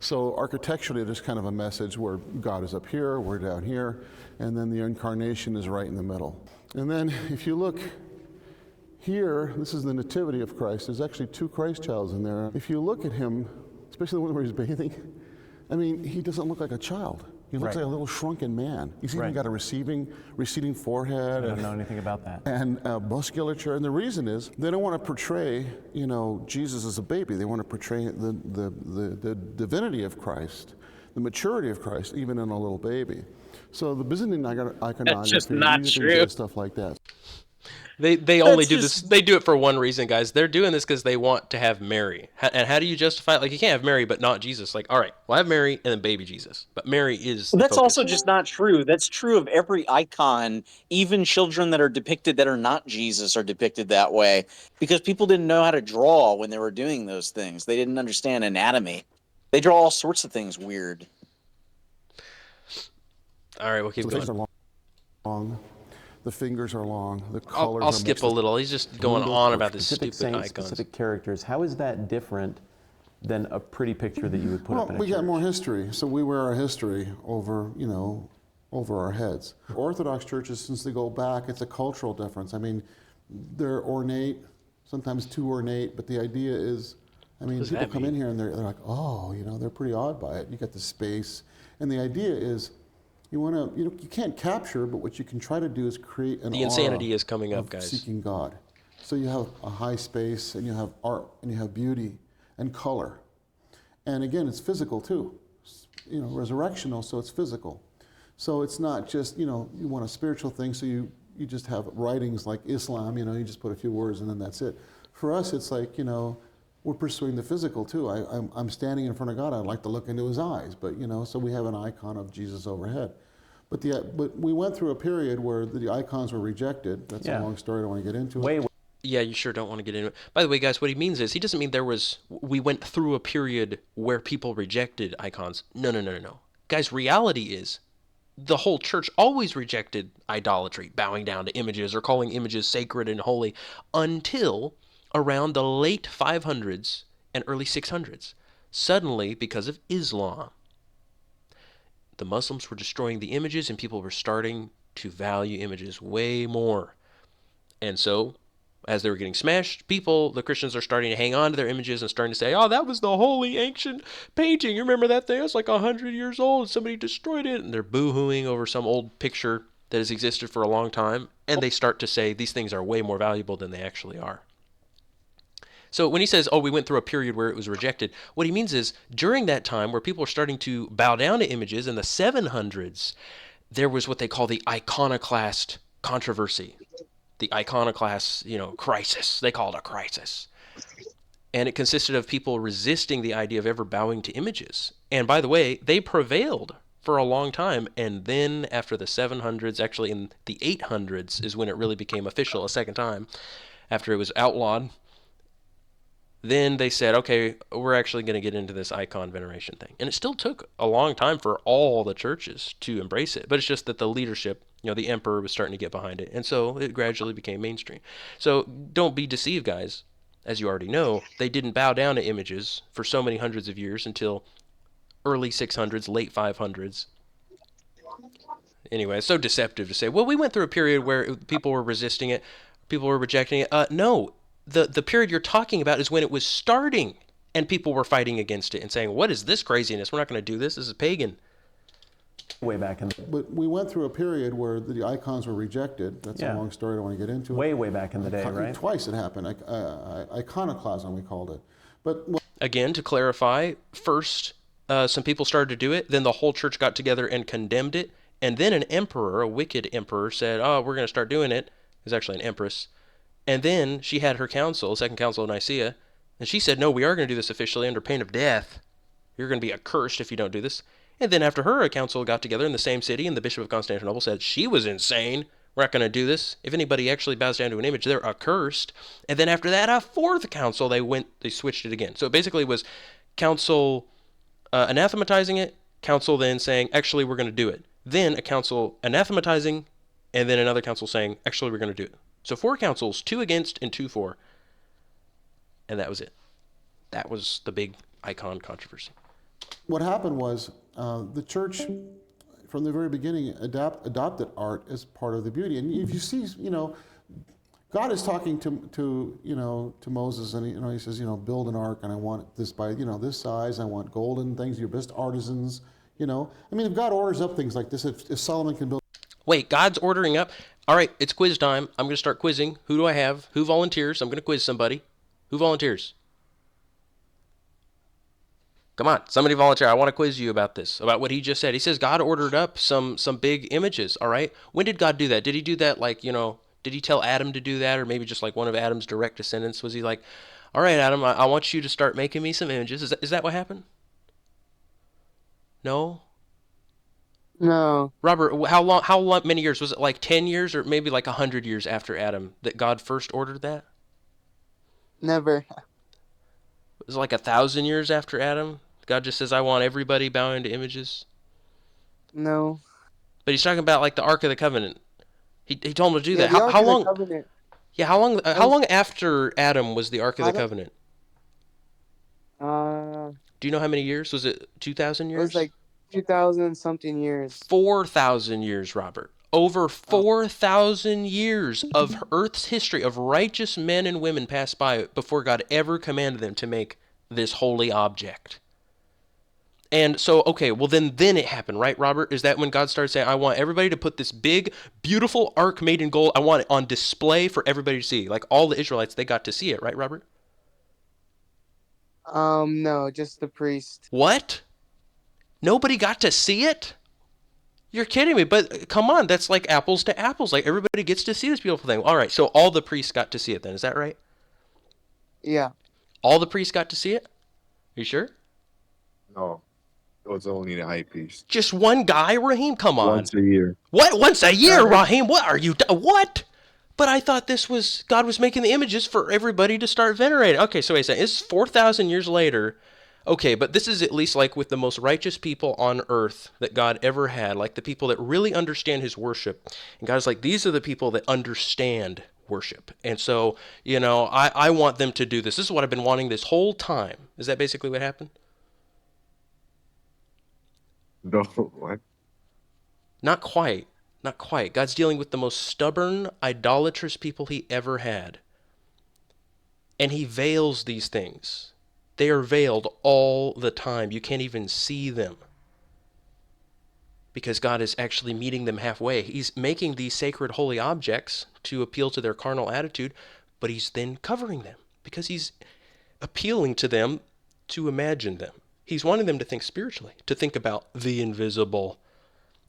[SPEAKER 12] So architecturally, there's kind of a message where God is up here, we're down here, and then the incarnation is right in the middle. And then if you look here, this is the nativity of Christ. There's actually two Christ childs in there. If you look at him, especially the one where he's bathing, I mean, he doesn't look like a child. He looks like a little shrunken man. He's even got a receding forehead.
[SPEAKER 11] I don't know anything about that.
[SPEAKER 12] And musculature. And the reason is they don't want to portray, Jesus as a baby. They want to portray the divinity of Christ, the maturity of Christ, even in a little baby. So the Byzantine iconography,
[SPEAKER 8] That's just not true.
[SPEAKER 12] Stuff like that.
[SPEAKER 1] They only do this. They do it for one reason, guys. They're doing this because they want to have Mary. And how do you justify it? Like, you can't have Mary but not Jesus. Like, all right, we'll have Mary and then baby Jesus. But Mary is.
[SPEAKER 8] Well, that's also just not true. That's true of every icon. Even children that are depicted that are not Jesus are depicted that way because people didn't know how to draw when they were doing those things. They didn't understand anatomy. They draw all sorts of things weird.
[SPEAKER 1] All right, we'll keep going.
[SPEAKER 12] Are long. The fingers are long. The colors
[SPEAKER 1] I'll skip a little. He's just going on about this stupid icons.
[SPEAKER 11] Specific characters. How is that different than a pretty picture that you would put up in a church?
[SPEAKER 12] We got more history, so we wear our history over our heads. Orthodox churches, since they go back, it's a cultural difference. I mean, they're ornate, sometimes too ornate, but the idea is, people come in here and they're like, oh, they're pretty awed by it. You got the space, and the idea is, you want to, you can't capture, but what you can try to do is create an aura.
[SPEAKER 1] The insanity is coming up, guys.
[SPEAKER 12] Seeking God. So you have a high space, and you have art, and you have beauty, and color. And again, it's physical too. Resurrectional, so it's physical. So it's not just, you want a spiritual thing, so you just have writings like Islam, you just put a few words and then that's it. For us, it's like, we're pursuing the physical too. I'm standing in front of God. I'd like to look into his eyes, but so we have an icon of Jesus overhead. But we went through a period where the icons were rejected. That's a long story. I don't want to get into it.
[SPEAKER 1] Yeah, you sure don't want to get into it. By the way, guys, what he means is he doesn't mean we went through a period where people rejected icons. No. Guys, reality is the whole church always rejected idolatry, bowing down to images or calling images sacred and holy until around the late 500s and early 600s. Suddenly, because of Islam, the Muslims were destroying the images and people were starting to value images way more. And so, as they were getting smashed, the Christians are starting to hang on to their images and starting to say, oh, that was the holy ancient painting. You remember that thing? It's like 100 years old. Somebody destroyed it. And they're boo-hooing over some old picture that has existed for a long time. And they start to say these things are way more valuable than they actually are. So when he says, we went through a period where it was rejected, what he means is during that time where people were starting to bow down to images in the 700s, there was what they call the iconoclast controversy. The iconoclast, crisis. They call it a crisis. And it consisted of people resisting the idea of ever bowing to images. And by the way, they prevailed for a long time. And then after the 700s, actually in the 800s is when it really became official a second time, after it was outlawed. Then they said, okay, we're actually going to get into this icon veneration thing. And it still took a long time for all the churches to embrace it. But it's just that the leadership, the emperor was starting to get behind it. And so it gradually became mainstream. So don't be deceived, guys. As you already know, they didn't bow down to images for so many hundreds of years until early 600s, late 500s. Anyway, it's so deceptive to say, well, we went through a period where people were resisting it, people were rejecting it. No, the period you're talking about is when it was starting and people were fighting against it and saying, what is this craziness? We're not going to do this. This is pagan.
[SPEAKER 11] Way back in.
[SPEAKER 12] But we went through a period where the icons were rejected. That's a long story I don't want to get into.
[SPEAKER 11] Way back in the day, right?
[SPEAKER 12] Twice it happened. Iconoclasm, we called it. But
[SPEAKER 1] again, to clarify, first some people started to do it, then the whole church got together and condemned it, and then an emperor, a wicked emperor, said, oh, we're going to start doing it. It was actually an empress. And then she had her council, Second Council of Nicaea, and she said, no, we are going to do this officially under pain of death. You're going to be accursed if you don't do this. And then after her, a council got together in the same city, and the Bishop of Constantinople said she was insane. We're not going to do this. If anybody actually bows down to an image, they're accursed. And then after that, a fourth council, they switched it again. So it basically was council anathematizing it, council then saying, actually, we're going to do it. Then a council anathematizing, and then another council saying, actually, we're going to do it. So 4 councils, 2 against and 2 for. And that was it. That was the big icon controversy.
[SPEAKER 12] What happened was the church, from the very beginning, adopted art as part of the beauty. And if you see, God is talking to Moses, and he says, build an ark, and I want this by this size. I want golden things, your best artisans. If God orders up things like this, if Solomon can build.
[SPEAKER 1] Wait, God's ordering up. All right, it's quiz time. I'm going to start quizzing. Who do I have? Who volunteers? I'm going to quiz somebody. Who volunteers? Come on, somebody volunteer. I want to quiz you about this, about what he just said. He says God ordered up some big images, all right? When did God do that? Did he do that did he tell Adam to do that, or maybe just like one of Adam's direct descendants? Was he like, all right, Adam, I want you to start making me some images. Is that what happened? No?
[SPEAKER 13] No.
[SPEAKER 1] Robert, how many years? Was it like 10 years or maybe like 100 years after Adam that God first ordered that?
[SPEAKER 13] Never.
[SPEAKER 1] It was like 1,000 years after Adam? God just says, I want everybody bowing to images?
[SPEAKER 13] No.
[SPEAKER 1] But he's talking about like the Ark of the Covenant. He told him to do that.
[SPEAKER 13] The Ark
[SPEAKER 1] How
[SPEAKER 13] of the
[SPEAKER 1] long?
[SPEAKER 13] Covenant.
[SPEAKER 1] Yeah, how long after Adam was the Ark of the Covenant? Do you know how many years? Was it 2,000 years?
[SPEAKER 13] It was like 2,000 something years.
[SPEAKER 1] 4,000 years, Robert. Over 4,000 years of Earth's history of righteous men and women passed by before God ever commanded them to make this holy object. And so, okay, well then it happened, right, Robert? Is that when God started saying, I want everybody to put this big, beautiful ark made in gold, I want it on display for everybody to see. Like all the Israelites, they got to see it, right, Robert?
[SPEAKER 13] No, just the priest.
[SPEAKER 1] What? Nobody got to see it? You're kidding me, but come on, that's like apples to apples. Like everybody gets to see this beautiful thing. All right, so all the priests got to see it then, is that right?
[SPEAKER 13] Yeah.
[SPEAKER 1] All the priests got to see it? You sure?
[SPEAKER 10] No, it was only the high priest.
[SPEAKER 1] Just one guy, Raheem? Come on.
[SPEAKER 10] Once a year.
[SPEAKER 1] What? Once a year, Raheem? What are you? What? But I thought God was making the images for everybody to start venerating. Okay, so wait a second. It's 4,000 years later. Okay, but this is at least like with the most righteous people on earth that God ever had, like the people that really understand his worship. And God's like, these are the people that understand worship. And so, I want them to do this. This is what I've been wanting this whole time. Is that basically what happened?
[SPEAKER 10] No, what?
[SPEAKER 1] Not quite. Not quite. God's dealing with the most stubborn, idolatrous people he ever had. And he veils these things. They are veiled all the time. You can't even see them. Because God is actually meeting them halfway. He's making these sacred holy objects to appeal to their carnal attitude, but he's then covering them because he's appealing to them to imagine them. He's wanting them to think spiritually, to think about the invisible.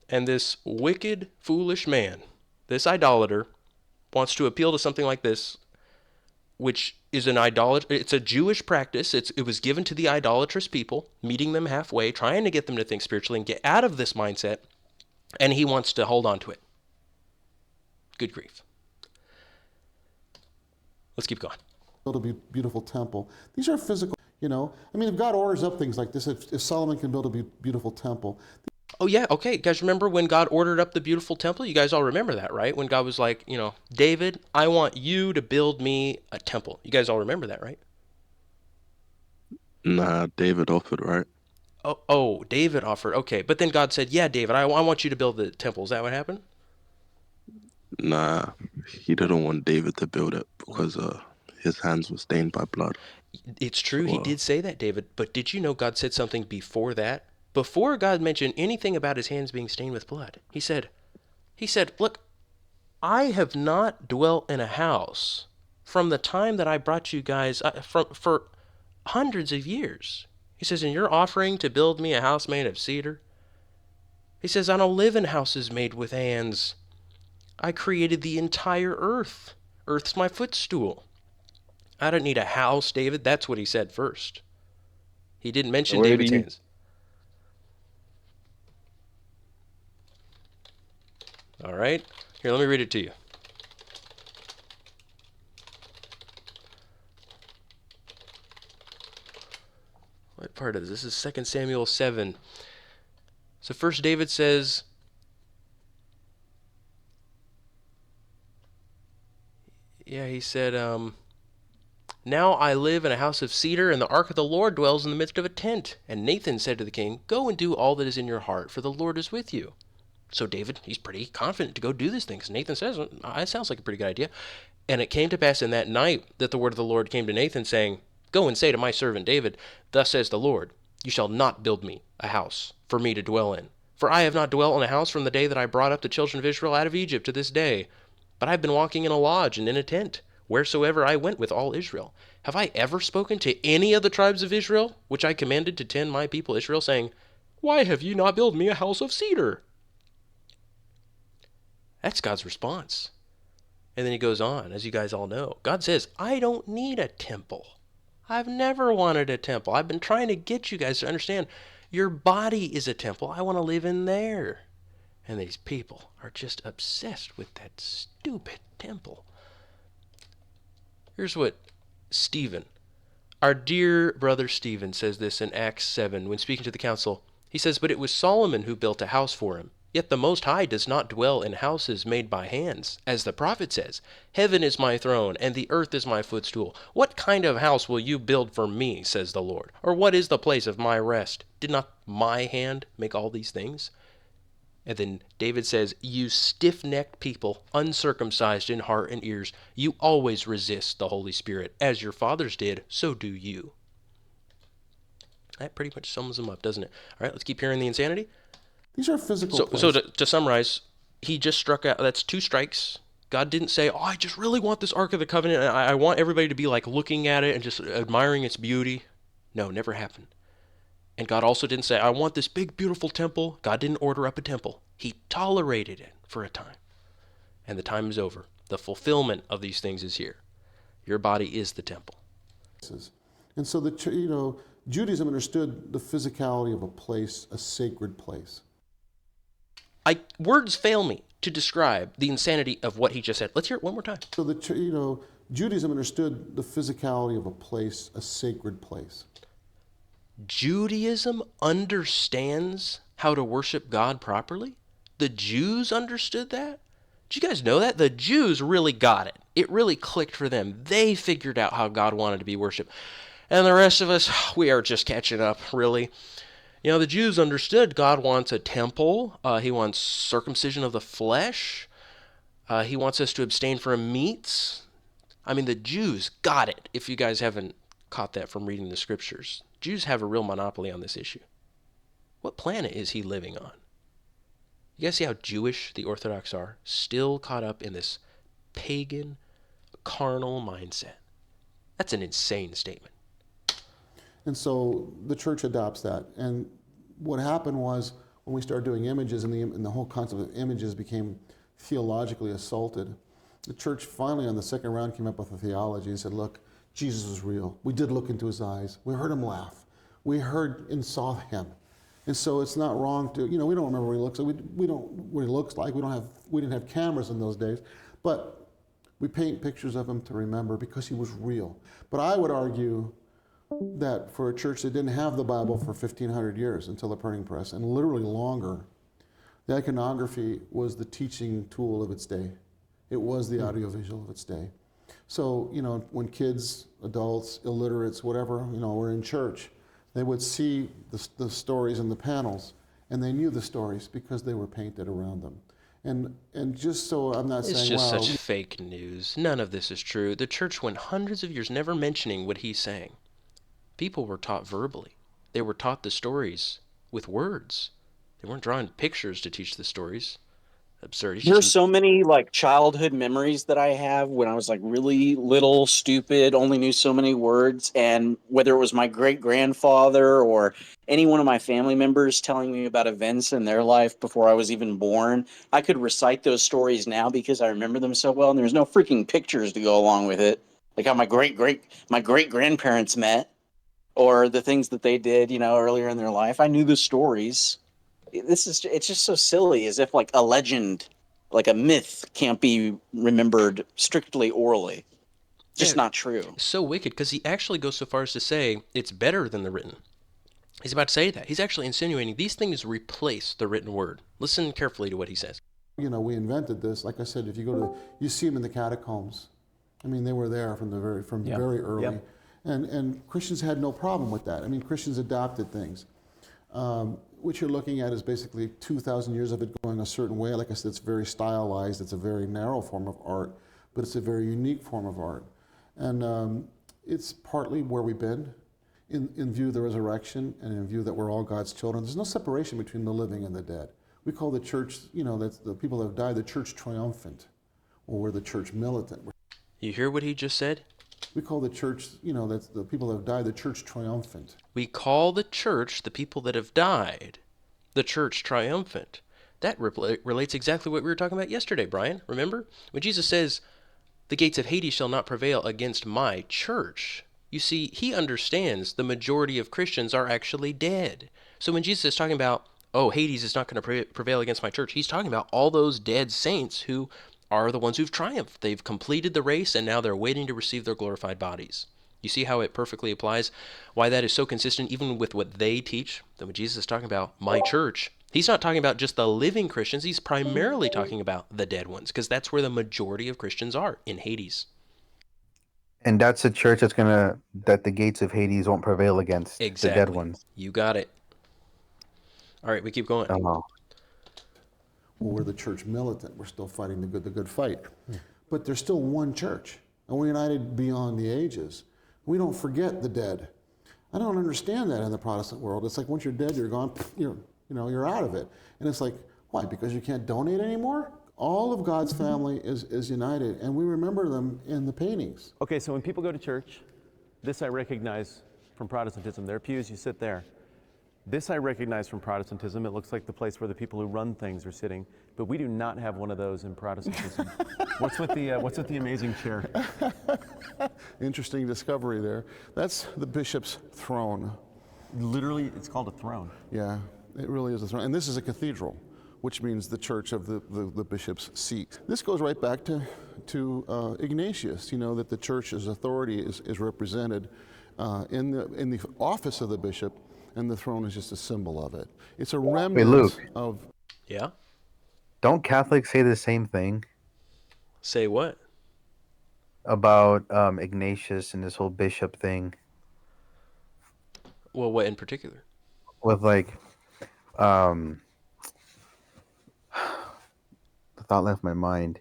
[SPEAKER 1] And this wicked, foolish man, this idolater, wants to appeal to something like this, which is an it's a Jewish practice. It was given to the idolatrous people, meeting them halfway, trying to get them to think spiritually and get out of this mindset, and he wants to hold on to it. Good grief. Let's keep going.
[SPEAKER 12] build a beautiful temple. These are physical, you know. I mean, if God orders up things like this, if Solomon can build a beautiful temple.
[SPEAKER 1] Oh, yeah, okay. You guys remember when God ordered up the beautiful temple? You guys all remember that, right? When God was like, you know, David, I want you to build me a temple. You guys all remember that, right?
[SPEAKER 14] Nah, David offered, right?
[SPEAKER 1] Oh, David offered. Okay, but then God said, yeah, David, I want you to build the temple. Is that what happened?
[SPEAKER 14] Nah, he didn't want David to build it because his hands were stained by blood.
[SPEAKER 1] It's true, he did say that, David, but did you know God said something before that? Before God mentioned anything about his hands being stained with blood, he said, look, I have not dwelt in a house from the time that I brought you guys for hundreds of years. He says, and you're offering to build me a house made of cedar? He says, I don't live in houses made with hands. I created the entire earth. Earth's my footstool. I don't need a house, David. That's what he said first. He didn't mention David's hands. All right. Here, let me read it to you. What part of this? This is 2 Samuel 7. So first David says, he said, now I live in a house of cedar, and the ark of the Lord dwells in the midst of a tent. And Nathan said to the king, go and do all that is in your heart, for the Lord is with you. So David, he's pretty confident to go do this thing. Because Nathan says, it sounds like a pretty good idea. And it came to pass in that night that the word of the Lord came to Nathan, saying, go and say to my servant David, thus says the Lord, you shall not build me a house for me to dwell in. For I have not dwelt in a house from the day that I brought up the children of Israel out of Egypt to this day. But I have been walking in a lodge and in a tent, wheresoever I went with all Israel. Have I ever spoken to any of the tribes of Israel, which I commanded to tend my people Israel, saying, why have ye not built me a house of cedar? That's God's response. And then he goes on, as you guys all know. God says, I don't need a temple. I've never wanted a temple. I've been trying to get you guys to understand your body is a temple. I want to live in there. And these people are just obsessed with that stupid temple. Here's what Stephen, our dear brother Stephen, says this in Acts 7 when speaking to the council. He says, but it was Solomon who built a house for him. Yet the Most High does not dwell in houses made by hands. As the prophet says, heaven is my throne, and the earth is my footstool. What kind of house will you build for me, says the Lord? Or what is the place of my rest? Did not my hand make all these things? And then David says, you stiff-necked people, uncircumcised in heart and ears, you always resist the Holy Spirit. As your fathers did, so do you. That pretty much sums them up, doesn't it? All right, let's keep hearing the insanity.
[SPEAKER 12] These are physical
[SPEAKER 1] So to summarize, he just struck out. That's 2 strikes. God didn't say, I just really want this Ark of the Covenant. And I want everybody to be like looking at it and just admiring its beauty. No, never happened. And God also didn't say, I want this big, beautiful temple. God didn't order up a temple. He tolerated it for a time. And the time is over. The fulfillment of these things is here. Your body is the temple.
[SPEAKER 12] And so, Judaism understood the physicality of a place, a sacred place.
[SPEAKER 1] Words fail me to describe the insanity of what he just said. Let's hear it one more time.
[SPEAKER 12] So, Judaism understood the physicality of a place, a sacred place.
[SPEAKER 1] Judaism understands how to worship God properly? The Jews understood that? Did you guys know that? The Jews really got it. It really clicked for them. They figured out how God wanted to be worshipped. And the rest of us, we are just catching up, really. The Jews understood God wants a temple. He wants circumcision of the flesh. He wants us to abstain from meats. I mean, the Jews got it, if you guys haven't caught that from reading the scriptures. Jews have a real monopoly on this issue. What planet is he living on? You guys see how Jewish the Orthodox are? Still caught up in this pagan, carnal mindset. That's an insane statement.
[SPEAKER 12] And so the church adopts that. And what happened was when we started doing images and the whole concept of images became theologically assaulted, the church finally on the second round came up with a theology and said, look, Jesus is real. We did look into his eyes. We heard him laugh. We heard and saw him. And so it's not wrong to, we don't remember what he looks like. We don't what he looks like. We didn't have cameras in those days. But We paint pictures of him to remember because he was real. But I would argue that for a church that didn't have the Bible for 1,500 years until the printing press, and literally longer, the iconography was the teaching tool of its day. It was the audiovisual of its day. So, when kids, adults, illiterates, whatever, were in church, they would see the stories in the panels, and they knew the stories because they were painted around them. And just so I'm not
[SPEAKER 1] It's
[SPEAKER 12] saying,
[SPEAKER 1] just
[SPEAKER 12] wow,
[SPEAKER 1] such fake news. None of this is true. The church went hundreds of years never mentioning what he's saying. People were taught verbally. They were taught the stories with words. They weren't drawing pictures to teach the stories. Absurd.
[SPEAKER 8] There's so many like childhood memories that I have when I was like really little, stupid, only knew so many words. And whether it was my great grandfather or any one of my family members telling me about events in their life before I was even born, I could recite those stories now because I remember them so well. And there's no freaking pictures to go along with it, like how my great grandparents met or the things that they did, earlier in their life. I knew the stories. It's just so silly, as if like a legend, like a myth, can't be remembered strictly orally. Just not true.
[SPEAKER 1] So wicked, because he actually goes so far as to say it's better than the written. He's about to say that. He's actually insinuating these things replace the written word. Listen carefully to what he says.
[SPEAKER 12] We invented this. Like I said, if you see them in the catacombs. I mean, they were there from very early.
[SPEAKER 11] Yep.
[SPEAKER 12] And Christians had no problem with that. I mean, Christians adopted things. What you're looking at is basically 2,000 years of it going a certain way. Like I said, it's very stylized. It's a very narrow form of art, but it's a very unique form of art. And it's partly where we've been in view of the resurrection and in view that we're all God's children. There's no separation between the living and the dead. We call the church, that's the people that have died, the church triumphant, or we're the church militant.
[SPEAKER 1] You hear what he just said?
[SPEAKER 12] We call the church, that's the people that have died, the church triumphant.
[SPEAKER 1] We call the church, the people that have died, the church triumphant. That relates exactly what we were talking about yesterday, Brian. Remember? When Jesus says, the gates of Hades shall not prevail against my church. You see, he understands the majority of Christians are actually dead. So when Jesus is talking about, oh, Hades is not going to prevail against my church, he's talking about all those dead saints who are the ones who've triumphed. They've completed the race, and now they're waiting to receive their glorified bodies. You see how it perfectly applies? Why that is so consistent even with what they teach? That when Jesus is talking about my church, he's not talking about just the living Christians. He's primarily talking about the dead ones, because that's where the majority of Christians are, in Hades.
[SPEAKER 3] And that's a church that the gates of Hades won't prevail against the dead ones.
[SPEAKER 1] You got it. All right, we keep going.
[SPEAKER 12] Well, we're the church militant. We're still fighting the good fight. But there's still one church, and we're united beyond the ages. We don't forget the dead. I don't understand that in the Protestant world. It's like once you're dead, you're gone. You're out of it. And it's like, why? Because you can't donate anymore? All of God's family is united, and we remember them in the paintings.
[SPEAKER 11] Okay, so when people go to church, this I recognize from Protestantism. Their pews, you sit there. This I recognize from Protestantism. It looks like the place where the people who run things are sitting, but we do not have one of those in Protestantism. What's with the amazing chair?
[SPEAKER 12] Interesting discovery there. That's the bishop's throne.
[SPEAKER 11] Literally, it's called a throne.
[SPEAKER 12] Yeah, it really is a throne. And this is a cathedral, which means the church of the bishop's seat. This goes right back to Ignatius, that the church's authority is represented in the office of the bishop, and the throne is just a symbol of it. It's a remnant of...
[SPEAKER 1] Yeah?
[SPEAKER 3] Don't Catholics say the same thing?
[SPEAKER 1] Say what?
[SPEAKER 3] About Ignatius and this whole bishop thing.
[SPEAKER 1] Well, what in particular?
[SPEAKER 3] With the thought left my mind.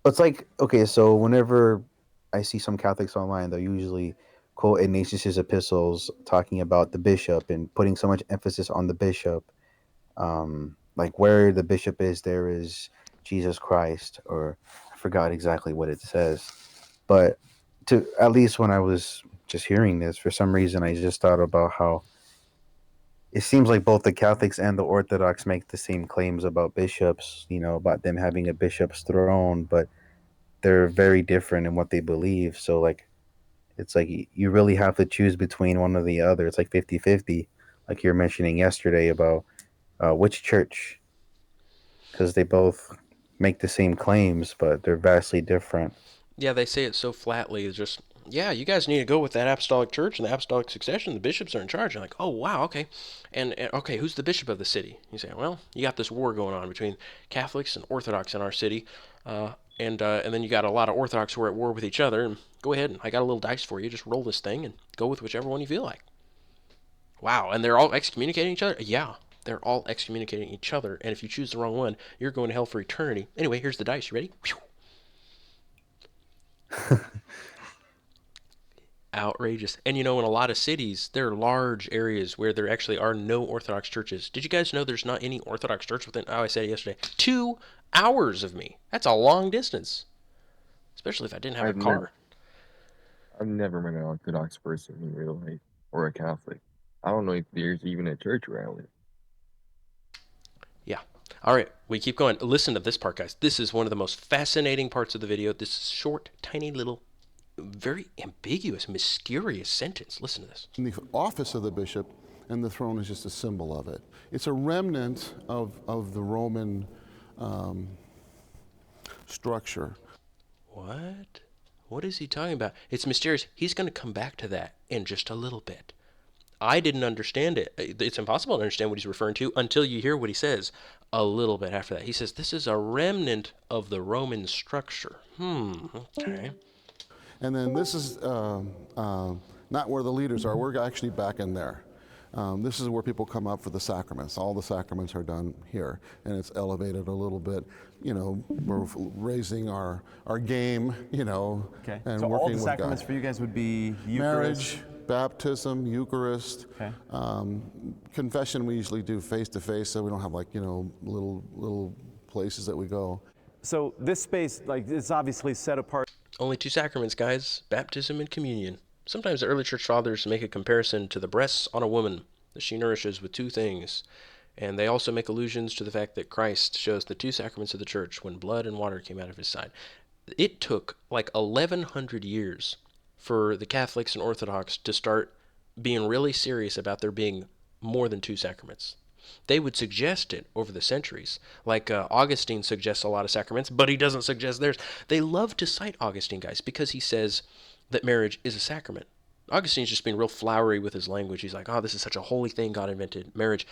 [SPEAKER 3] It's like, okay, so whenever I see some Catholics online, they'll usually quote Ignatius's epistles talking about the bishop and putting so much emphasis on the bishop. Like where the bishop is, there is Jesus Christ, or I forgot exactly what it says. But at least when I was just hearing this, for some reason, I just thought about how it seems like both the Catholics and the Orthodox make the same claims about bishops, about them having a bishop's throne, but they're very different in what they believe. So like, it's like you really have to choose between one or the other. It's like 50-50, like you were mentioning yesterday about which church, because they both make the same claims, but they're vastly different.
[SPEAKER 1] Yeah, they say it so flatly. It's just, yeah, you guys need to go with that apostolic church and the apostolic succession. The bishops are in charge. And like, oh, wow, okay. And okay, who's the bishop of the city? You say, well, you got this war going on between Catholics and Orthodox in our city. And then you got a lot of Orthodox who are at war with each other. And go ahead, and I got a little dice for you. Just roll this thing and go with whichever one you feel like. Wow, and they're all excommunicating each other? Yeah, they're all excommunicating each other. And if you choose the wrong one, you're going to hell for eternity. Anyway, here's the dice. You ready? Outrageous. And in a lot of cities, there are large areas where there actually are no Orthodox churches. Did you guys know there's not any Orthodox church within, I said it yesterday, 2 hours of me? That's a long distance, especially if I didn't have a car.
[SPEAKER 10] I've never met an Orthodox person in real life, or a Catholic. I don't know if there's even a church where I live.
[SPEAKER 1] Yeah. All right, we keep going. Listen to this part, guys. This is one of the most fascinating parts of the video. This is short, tiny little, very ambiguous, mysterious sentence. Listen to this.
[SPEAKER 12] In the office of the bishop, and the throne is just a symbol of it. It's a remnant of the Roman structure.
[SPEAKER 1] What? What is he talking about? It's mysterious. He's going to come back to that in just a little bit. I didn't understand it. It's impossible to understand what he's referring to until you hear what he says a little bit after that. He says, this is a remnant of the Roman structure. Okay.
[SPEAKER 12] And then this is not where the leaders are. We're actually back in there. This is where people come up for the sacraments. All the sacraments are done here, and it's elevated a little bit. We're raising our game,
[SPEAKER 11] Okay.
[SPEAKER 12] and
[SPEAKER 11] So
[SPEAKER 12] working
[SPEAKER 11] all the
[SPEAKER 12] with
[SPEAKER 11] sacraments
[SPEAKER 12] God.
[SPEAKER 11] for you guys would be Eucharist?
[SPEAKER 12] Marriage, baptism, Eucharist.
[SPEAKER 11] Okay.
[SPEAKER 12] Confession we usually do face-to-face, so we don't have little places that we go.
[SPEAKER 11] So this space, it's obviously set apart.
[SPEAKER 1] Only 2 sacraments, guys, baptism and communion. Sometimes the early church fathers make a comparison to the breasts on a woman that she nourishes with 2 things. And they also make allusions to the fact that Christ shows the 2 sacraments of the church when blood and water came out of his side. It took 1,100 years for the Catholics and Orthodox to start being really serious about there being more than 2 sacraments. They would suggest it over the centuries. Augustine suggests a lot of sacraments, but he doesn't suggest theirs. They love to cite Augustine, guys, because he says that marriage is a sacrament. Augustine's just being real flowery with his language. He's like, oh, this is such a holy thing God invented, marriage.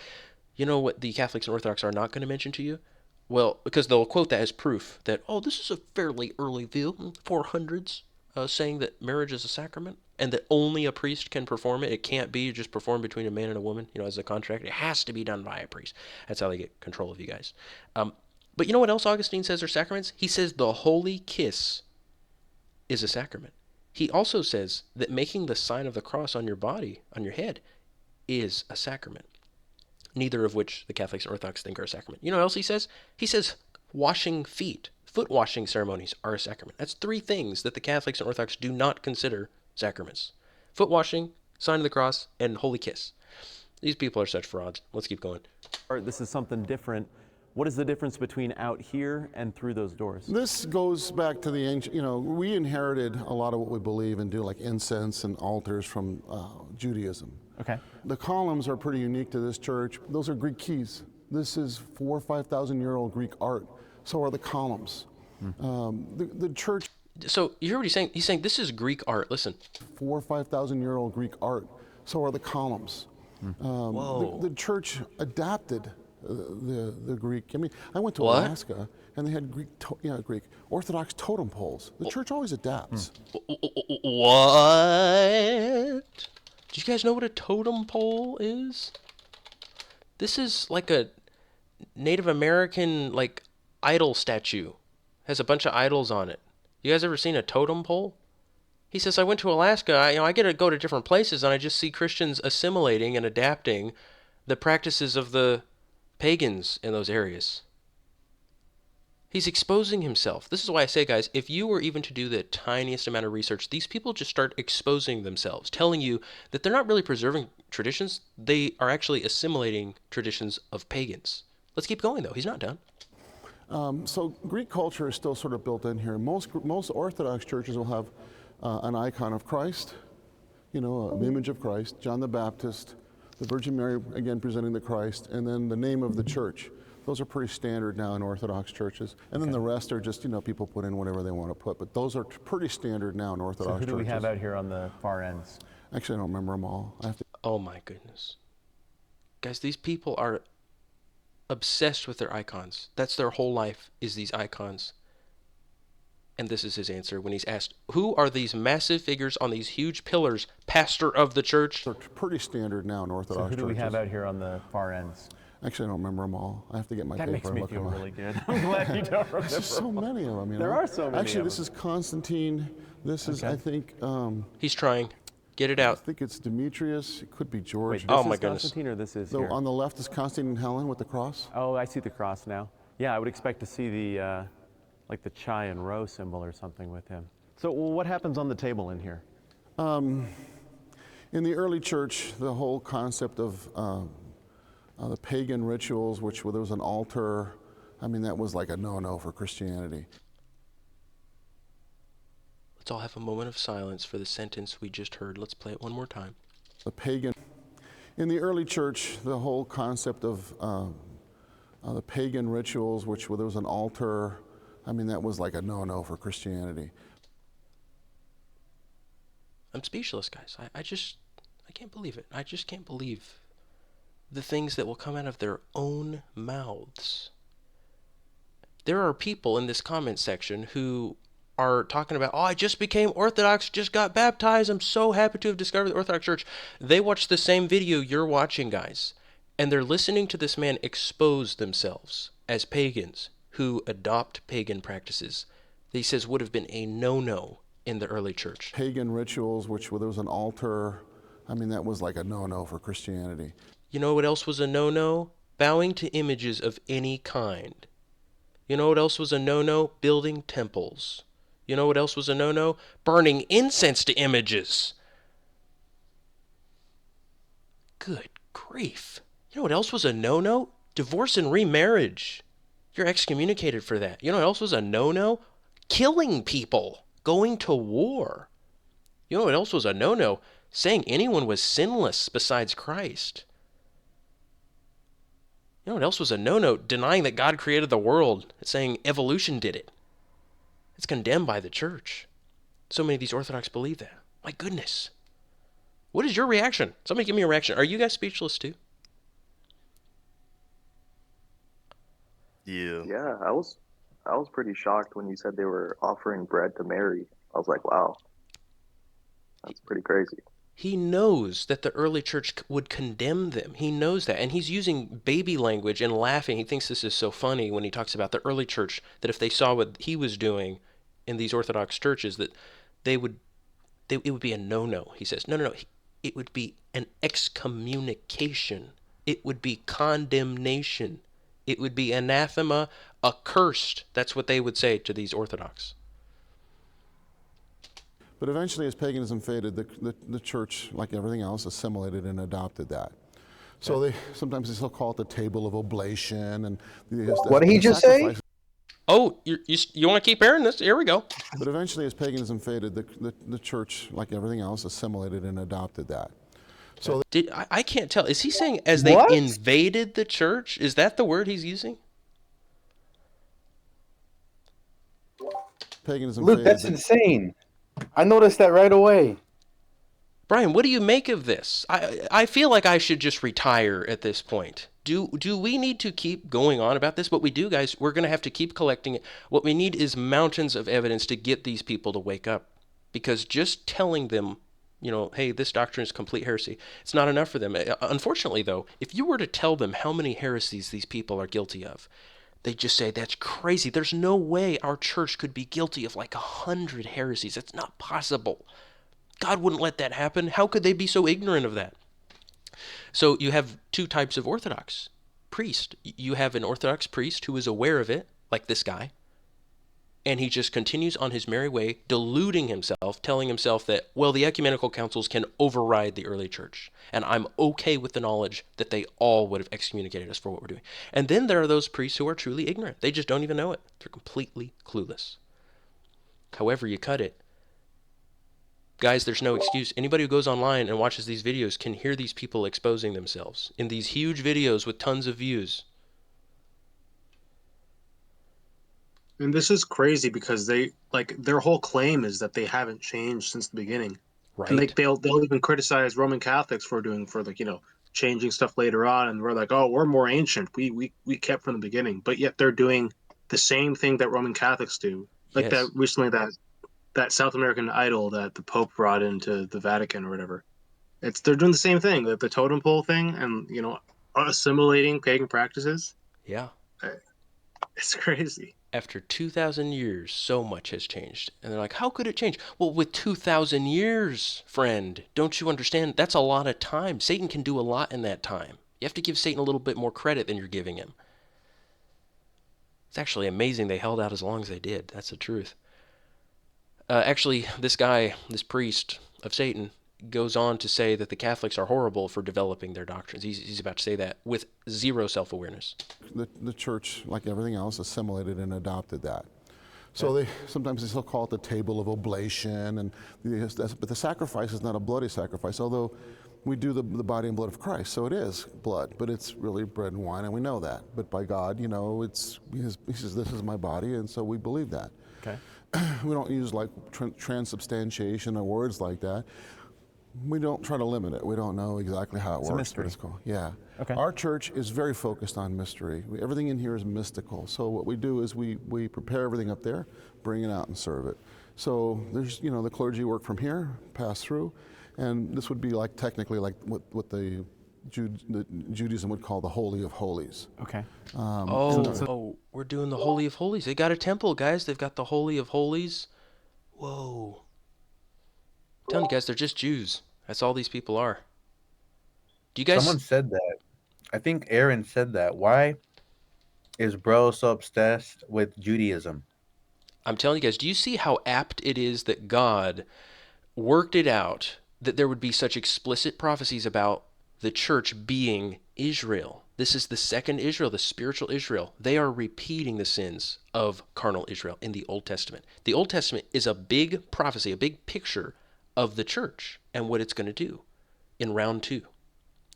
[SPEAKER 1] You know what the Catholics and Orthodox are not going to mention to you? Well, because they'll quote that as proof that, oh, this is a fairly early view, 400s, saying that marriage is a sacrament and that only a priest can perform it. It can't be just performed between a man and a woman, as a contract. It has to be done by a priest. That's how they get control of you guys. But you know what else Augustine says are sacraments? He says the holy kiss is a sacrament. He also says that making the sign of the cross on your body, on your head, is a sacrament. Neither of which the Catholics and Orthodox think are a sacrament. You know what else he says? He says washing feet, foot washing ceremonies are a sacrament. That's 3 things that the Catholics and Orthodox do not consider sacraments. Foot washing, sign of the cross, and holy kiss. These people are such frauds. Let's keep going.
[SPEAKER 11] This is something different. What is the difference between out here and through those doors?
[SPEAKER 12] This goes back to the ancient, we inherited a lot of what we believe and do, like incense and altars from Judaism.
[SPEAKER 11] Okay.
[SPEAKER 12] The columns are pretty unique to this church. Those are Greek keys. This is 4,000 or 5,000 year old Greek art. So are the columns. The church.
[SPEAKER 1] So you hear what he's saying? He's saying this is Greek art. Listen.
[SPEAKER 12] 4,000 or 5,000 year old Greek art. So are the columns.
[SPEAKER 1] Whoa.
[SPEAKER 12] The church adapted the Greek. I went to
[SPEAKER 1] What?
[SPEAKER 12] Alaska and they had Greek Orthodox totem poles. The church always adapts.
[SPEAKER 1] What? Do you guys know what a totem pole is? This is like a Native American idol statue. Has a bunch of idols on it. You guys ever seen a totem pole? He says, I went to Alaska. I get to go to different places and I just see Christians assimilating and adapting the practices of the pagans in those areas. He's exposing himself. This is why I say, guys, if you were even to do the tiniest amount of research, these people just start exposing themselves, telling you that they're not really preserving traditions. They are actually assimilating traditions of pagans. Let's keep going, though. He's not done.
[SPEAKER 12] So Greek culture is still sort of built in here. Most Orthodox churches will have an icon of Christ, an image of Christ, John the Baptist, the Virgin Mary, again, presenting the Christ, and then the name of the church. Those are pretty standard now in Orthodox churches. And then the rest are just, people put in whatever they want to put. But those are pretty standard now in Orthodox
[SPEAKER 11] So who do we
[SPEAKER 12] churches.
[SPEAKER 11] have out here on the far ends?
[SPEAKER 12] Actually, I don't remember them all. I have to.
[SPEAKER 1] Oh my goodness. Guys, these people are obsessed with their icons. That's their whole life, is these icons. And this is his answer when he's asked, who are these massive figures on these huge pillars, pastor of the church?
[SPEAKER 12] They're pretty standard now in Orthodox
[SPEAKER 11] So who do we
[SPEAKER 12] churches.
[SPEAKER 11] have out here on the far ends?
[SPEAKER 12] Actually, I don't remember them all. I have to get my
[SPEAKER 11] That
[SPEAKER 12] paper
[SPEAKER 11] makes
[SPEAKER 12] and
[SPEAKER 11] me
[SPEAKER 12] look
[SPEAKER 11] feel
[SPEAKER 12] them up.
[SPEAKER 11] really good. I'm glad you don't remember.
[SPEAKER 12] There's just so many of them,
[SPEAKER 11] There are so many
[SPEAKER 12] Actually,
[SPEAKER 11] of
[SPEAKER 12] this
[SPEAKER 11] them.
[SPEAKER 12] is Constantine. This is, I think...
[SPEAKER 1] he's trying. Get it out.
[SPEAKER 12] I think it's Demetrius. It could be George.
[SPEAKER 11] Wait,
[SPEAKER 1] oh
[SPEAKER 11] this
[SPEAKER 1] my
[SPEAKER 11] is
[SPEAKER 1] goodness.
[SPEAKER 11] Constantine or this is
[SPEAKER 12] So
[SPEAKER 11] here?
[SPEAKER 12] on the left is Constantine and Helen with the cross.
[SPEAKER 11] Oh, I see the cross now. Yeah, I would expect to see the, like the Chai and Rho symbol or something with him. So what happens on the table in here?
[SPEAKER 12] In the early church, the whole concept of the pagan rituals, which there was an altar, that was like a no-no for Christianity.
[SPEAKER 1] Let's all have a moment of silence for the sentence we just heard. Let's play it one more time.
[SPEAKER 12] In the early church, the whole concept of the pagan rituals, which there was an altar, that was like a no-no for Christianity.
[SPEAKER 1] I'm speechless, guys. I can't believe it. I just can't believe the things that will come out of their own mouths. There are people in this comment section who are talking about, I just became Orthodox, just got baptized, I'm so happy to have discovered the Orthodox Church. They watch the same video you're watching, guys, and they're listening to this man expose themselves as pagans who adopt pagan practices. He says would have been a no-no in the early church.
[SPEAKER 12] Pagan rituals, which there was an altar, that was like a no-no for Christianity.
[SPEAKER 1] You know what else was a no-no? Bowing to images of any kind. You know what else was a no-no? Building temples. You know what else was a no-no? Burning incense to images. Good grief. You know what else was a no-no? Divorce and remarriage. You're excommunicated for that. You know what else was a no-no? Killing people. Going to war. You know what else was a no-no? Saying anyone was sinless besides Christ. You know what else was a no-no? Denying that God created the world. Saying evolution did it. It's condemned by the church. So many of these Orthodox believe that. My goodness. What is your reaction? Somebody give me a reaction. Are you guys speechless too?
[SPEAKER 15] Yeah, I was pretty shocked when you said they were offering bread to Mary. I was like, wow, that's pretty crazy.
[SPEAKER 1] He knows that the early church would condemn them. He knows that. And he's using baby language and laughing. He thinks this is so funny when he talks about the early church, that if they saw what he was doing in these Orthodox churches, that it would be a no-no. He says, no. It would be an excommunication. It would be condemnation. It would be anathema, accursed. That's what they would say to these Orthodox.
[SPEAKER 12] But eventually, as paganism faded, the church, like everything else, assimilated and adopted that. So they sometimes still call it the table of oblation. And
[SPEAKER 3] what did he just say?
[SPEAKER 1] Oh, you want to keep hearing this? Here we go.
[SPEAKER 12] But eventually, as paganism faded, the church, like everything else, assimilated and adopted that. So
[SPEAKER 1] I can't tell. Is he saying as they invaded the church? Is that the word he's using?
[SPEAKER 12] Paganism
[SPEAKER 3] Luke,
[SPEAKER 12] faded.
[SPEAKER 3] that's insane. I noticed that right away.
[SPEAKER 1] Brian, what do you make of this? I feel like I should just retire at this point. Do we need to keep going on about this? What we do, guys, we're going to have to keep collecting it. What we need is mountains of evidence to get these people to wake up. Because just telling them, hey, this doctrine is complete heresy, it's not enough for them. Unfortunately, though, if you were to tell them how many heresies these people are guilty of, they just say, that's crazy. There's no way our church could be guilty of like 100 heresies. It's not possible. God wouldn't let that happen. How could they be so ignorant of that? So you have two types of Orthodox priest. You have an Orthodox priest who is aware of it, like this guy, and he just continues on his merry way, deluding himself, telling himself that, well, the ecumenical councils can override the early church, and I'm okay with the knowledge that they all would have excommunicated us for what we're doing. And then there are those priests who are truly ignorant. They just don't even know it. They're completely clueless. However you cut it, guys, there's no excuse. Anybody who goes online and watches these videos can hear these people exposing themselves in these huge videos with tons of views.
[SPEAKER 16] And this is crazy because they like their whole claim is that they haven't changed since the beginning, and
[SPEAKER 1] Right?
[SPEAKER 16] they'll even criticize Roman Catholics for changing stuff later on, and we're like, oh, we're more ancient. We kept from the beginning, but yet they're doing the same thing that Roman Catholics do. Like that
[SPEAKER 1] Yes.
[SPEAKER 16] recently that South American idol that the Pope brought into the Vatican or whatever. They're doing the same thing, the totem pole thing, and assimilating pagan practices.
[SPEAKER 1] Yeah.
[SPEAKER 16] It's crazy.
[SPEAKER 1] After 2,000 years, so much has changed. And they're like, how could it change? Well, with 2,000 years, friend, don't you understand? That's a lot of time. Satan can do a lot in that time. You have to give Satan a little bit more credit than you're giving him. It's actually amazing they held out as long as they did. That's the truth. Actually, this guy, this priest of Satan, goes on to say that the Catholics are horrible for developing their doctrines. He's about to say that with zero self-awareness.
[SPEAKER 12] The church, like everything else, assimilated and adopted that. So they sometimes they still call it the table of oblation, but the sacrifice is not a bloody sacrifice, although we do the body and blood of Christ, so it is blood, but it's really bread and wine, and we know that. But by God, he says, this is my body, and so we believe that.
[SPEAKER 11] Okay.
[SPEAKER 12] We don't use like transubstantiation or words like that. We don't try to limit it. We don't know exactly how it works. But it's cool. Yeah.
[SPEAKER 11] Okay.
[SPEAKER 12] Our church is very focused on mystery. Everything in here is mystical. So what we do is we prepare everything up there, bring it out and serve it. So there's, the clergy work from here, pass through, and this would be like technically like what the Judaism would call the Holy of Holies.
[SPEAKER 11] Okay.
[SPEAKER 1] We're doing the Holy of Holies. They got a temple, guys. They've got the Holy of Holies. Whoa. I'm telling you guys, they're just Jews. That's all these people are. Do you guys...
[SPEAKER 17] Someone said that. I think Aaron said that. Why is bro so obsessed with Judaism?
[SPEAKER 1] I'm telling you guys, do you see how apt it is that God worked it out that there would be such explicit prophecies about the church being Israel? This is the second Israel, the spiritual Israel. They are repeating the sins of carnal Israel in the Old Testament. The Old Testament is a big prophecy, a big picture of the church and what it's going to do in round 2.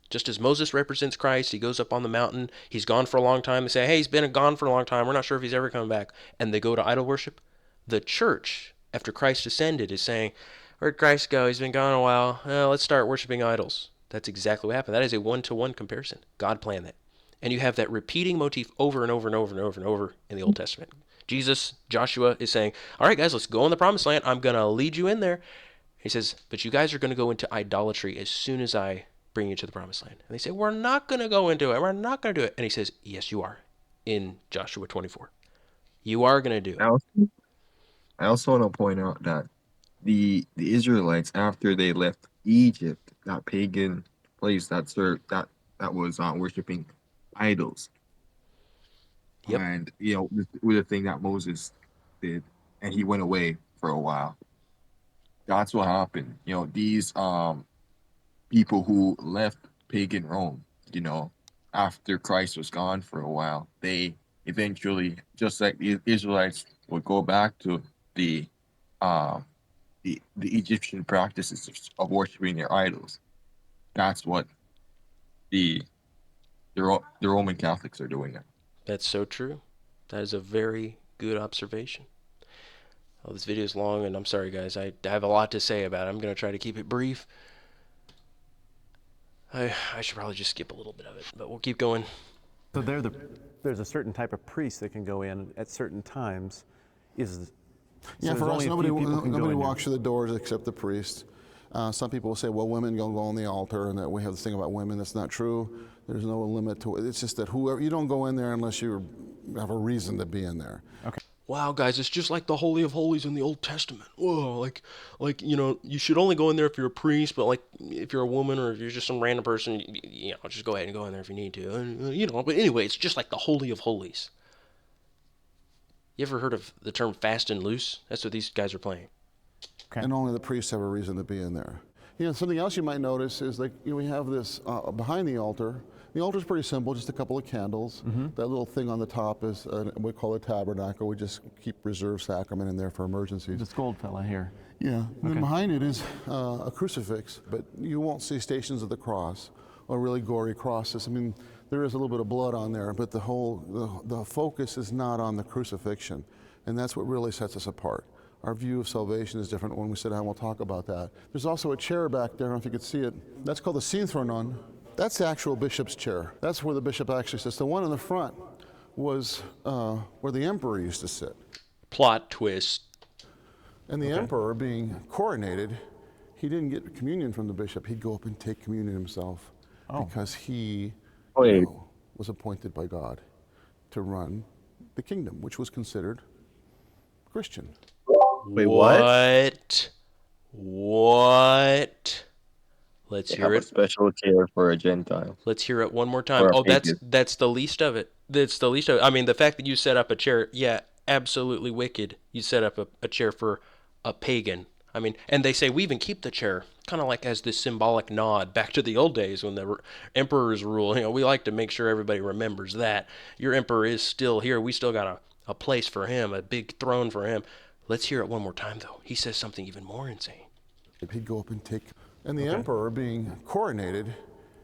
[SPEAKER 1] Just as Moses represents Christ, he goes up on the mountain, he's gone for a long time. They say, hey, he's been gone for a long time, we're not sure if he's ever coming back. And they go to idol worship. The church, after Christ ascended, is saying, where'd Christ go? He's been gone a while. Let's start worshiping idols. That's exactly what happened. That is a one-to-one comparison. God planned that. And you have that repeating motif over and over and over and over and over in the Old Testament. Jesus, Joshua is saying, all right, guys, let's go in the promised land. I'm going to lead you in there. He says, but you guys are going to go into idolatry as soon as I bring you to the promised land. And they say, we're not going to go into it. We're not going to do it. And he says, yes, you are, in Joshua 24. You are going to do it.
[SPEAKER 10] I also want to point out that the Israelites, after they left Egypt, that pagan place that was worshiping idols.
[SPEAKER 1] Yep.
[SPEAKER 10] And with the thing that Moses did, and he went away for a while. That's what happened. These people who left pagan Rome, after Christ was gone for a while, they eventually, just like the Israelites, would go back to the Egyptian practices of worshiping their idols. That's what the Roman Catholics are doing now.
[SPEAKER 1] That's so true. That is a very good observation. Well, this video is long, and I'm sorry, guys. I have a lot to say about it. I'm going to try to keep it brief. I should probably just skip a little bit of it, but we'll keep going.
[SPEAKER 11] So there's a certain type of priest that can go in at certain times.
[SPEAKER 12] For us, nobody walks through the doors except the priest. Some people will say, well, women don't go on the altar, and that we have this thing about women. That's not true. There's no limit to it. It's just that you don't go in there unless you have a reason to be in there.
[SPEAKER 11] Okay.
[SPEAKER 1] Wow, guys, it's just like the Holy of Holies in the Old Testament. Whoa, you should only go in there if you're a priest, but like if you're a woman or if you're just some random person, just go ahead and go in there if you need to. But anyway, it's just like the Holy of Holies. You ever heard of the term fast and loose? That's what these guys are playing.
[SPEAKER 12] Okay. And only the priests have a reason to be in there. Something else you might notice is we have this behind the altar. The altar is pretty simple, just a couple of candles. Mm-hmm. That little thing on the top is we call it tabernacle. We just keep reserved sacrament in there for emergencies.
[SPEAKER 11] This gold fella here.
[SPEAKER 12] Yeah. And then behind it is a crucifix, but you won't see Stations of the Cross or really gory crosses. I mean, there is a little bit of blood on there, but the focus is not on the crucifixion. And that's what really sets us apart. Our view of salvation is different. When we sit down, we'll talk about that. There's also a chair back there, I don't know if you could see it. That's called the synthronon. That's the actual bishop's chair. That's where the bishop actually sits. The one in the front was where the emperor used to sit.
[SPEAKER 1] Plot twist.
[SPEAKER 12] And the emperor, being coronated, he didn't get communion from the bishop. He'd go up and take communion himself because he was appointed by God to run the kingdom, which was considered Christian.
[SPEAKER 17] Wait, what?
[SPEAKER 1] What? Let's
[SPEAKER 10] They
[SPEAKER 1] hear
[SPEAKER 10] have a
[SPEAKER 1] it.
[SPEAKER 10] special chair for a Gentile.
[SPEAKER 1] Let's hear it one more time.
[SPEAKER 10] Or a
[SPEAKER 1] Oh,
[SPEAKER 10] pagan.
[SPEAKER 1] that's the least of it. That's the least of it. I mean, the fact that you set up a chair, yeah, absolutely wicked. You set up a chair for a pagan. I mean, and they say we even keep the chair, kind of like as this symbolic nod back to the old days when the emperors rule. You know, we like to make sure everybody remembers that your emperor is still here. We still got a place for him, a big throne for him. Let's hear it one more time, though. He says something even more insane.
[SPEAKER 12] He'd go up and take, and the emperor, being coronated,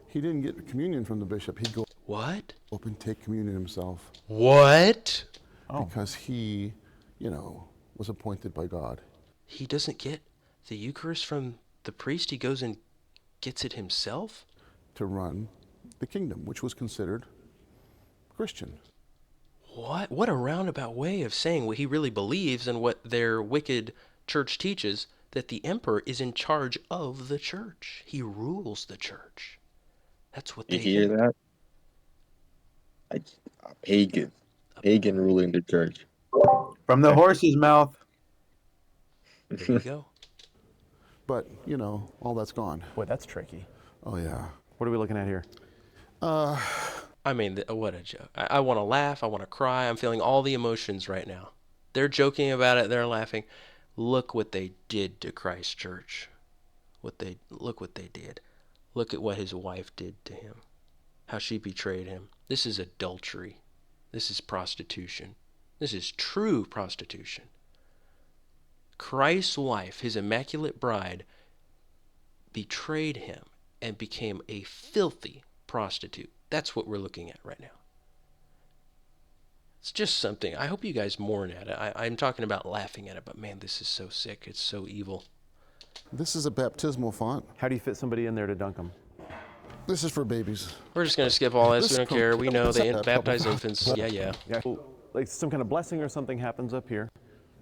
[SPEAKER 12] he didn't get communion from the bishop. He'd go up and take communion himself.
[SPEAKER 1] What?
[SPEAKER 12] Because he, was appointed by God.
[SPEAKER 1] He doesn't get the Eucharist from the priest. He goes and gets it himself?
[SPEAKER 12] To run the kingdom, which was considered Christian.
[SPEAKER 1] What a roundabout way of saying what he really believes and what their wicked church teaches, that the emperor is in charge of the church. He rules the church. That's what
[SPEAKER 10] You
[SPEAKER 1] they
[SPEAKER 10] hear
[SPEAKER 1] think.
[SPEAKER 10] that? A pagan ruling the church.
[SPEAKER 17] From the horse's mouth.
[SPEAKER 1] There you go.
[SPEAKER 12] But, all that's gone.
[SPEAKER 11] Boy, that's tricky.
[SPEAKER 12] Oh, yeah.
[SPEAKER 11] What are we looking at here?
[SPEAKER 1] I mean, what a joke. I want to laugh. I want to cry. I'm feeling all the emotions right now. They're joking about it. They're laughing. Look what they did to Christ Church. Look what they did. Look at what his wife did to him. How she betrayed him. This is adultery. This is prostitution. This is true prostitution. Christ's wife, his immaculate bride, betrayed him and became a filthy prostitute. That's what we're looking at right now. It's just something. I hope you guys mourn at it. I'm talking about laughing at it, but man, this is so sick. It's so evil.
[SPEAKER 12] This is a baptismal font.
[SPEAKER 11] How do you fit somebody in there to dunk them?
[SPEAKER 12] This is for babies.
[SPEAKER 1] We're just going to skip all this. We don't care. We know they baptize infants. Yeah.
[SPEAKER 11] Like some kind of blessing or something happens up here.